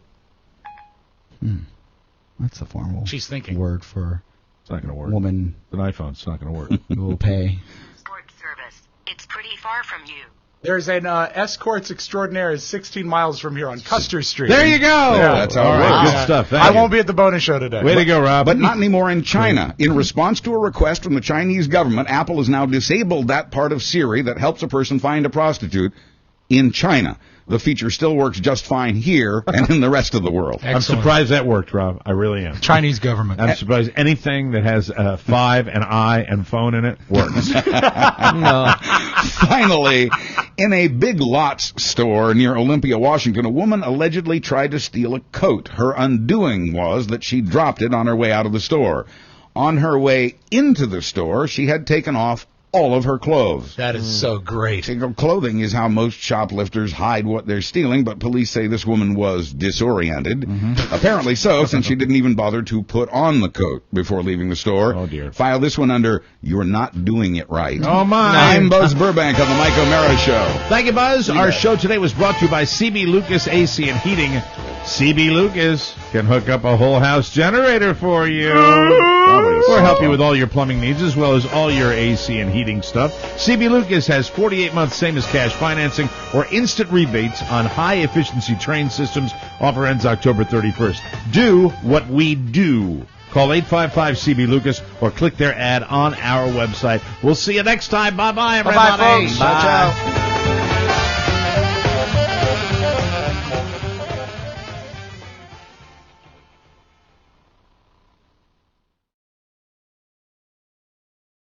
That's a formal. She's thinking. Word for. It's not going to work. Woman. It's an iPhone. It's not going to work. Who will pay. Support service. It's pretty far from you. There's an escorts extraordinaire 16 miles from here on Custer Street. There you go. Yeah. That's all right. right. Good stuff. Thank I you. won't be at the bonus show today. Way to go, Rob. But not anymore in China. In response to a request from the Chinese government, Apple has now disabled that part of Siri that helps a person find a prostitute in China. The feature still works just fine here and in the rest of the world. I'm surprised that worked, Rob. I really am. Chinese government. I'm surprised anything that has 5 and I and phone in it works. No. Finally, in a Big Lots store near Olympia, Washington, a woman allegedly tried to steal a coat. Her undoing was that she dropped it on her way out of the store. On her way into the store, she had taken off all of her clothes. That is so great. Clothing is how most shoplifters hide what they're stealing, but police say this woman was disoriented. Apparently so, since she didn't even bother to put on the coat before leaving the store. Oh, dear. File this one under, you're not doing it right. Oh, my. I'm Buzz Burbank on the Mike O'Mara Show. Thank you, Buzz. Our show today was brought to you by CB Lucas AC and Heating. CB Lucas can hook up a whole house generator for you. Or help you with all your plumbing needs as well as all your AC and heating stuff. CB Lucas has 48 months same as cash financing or instant rebates on high-efficiency train systems. Offer ends October 31st. Do what we do. Call 855-CB-LUCAS or click their ad on our website. We'll see you next time. Bye-bye, everybody. Bye-bye, folks. Ciao, ciao.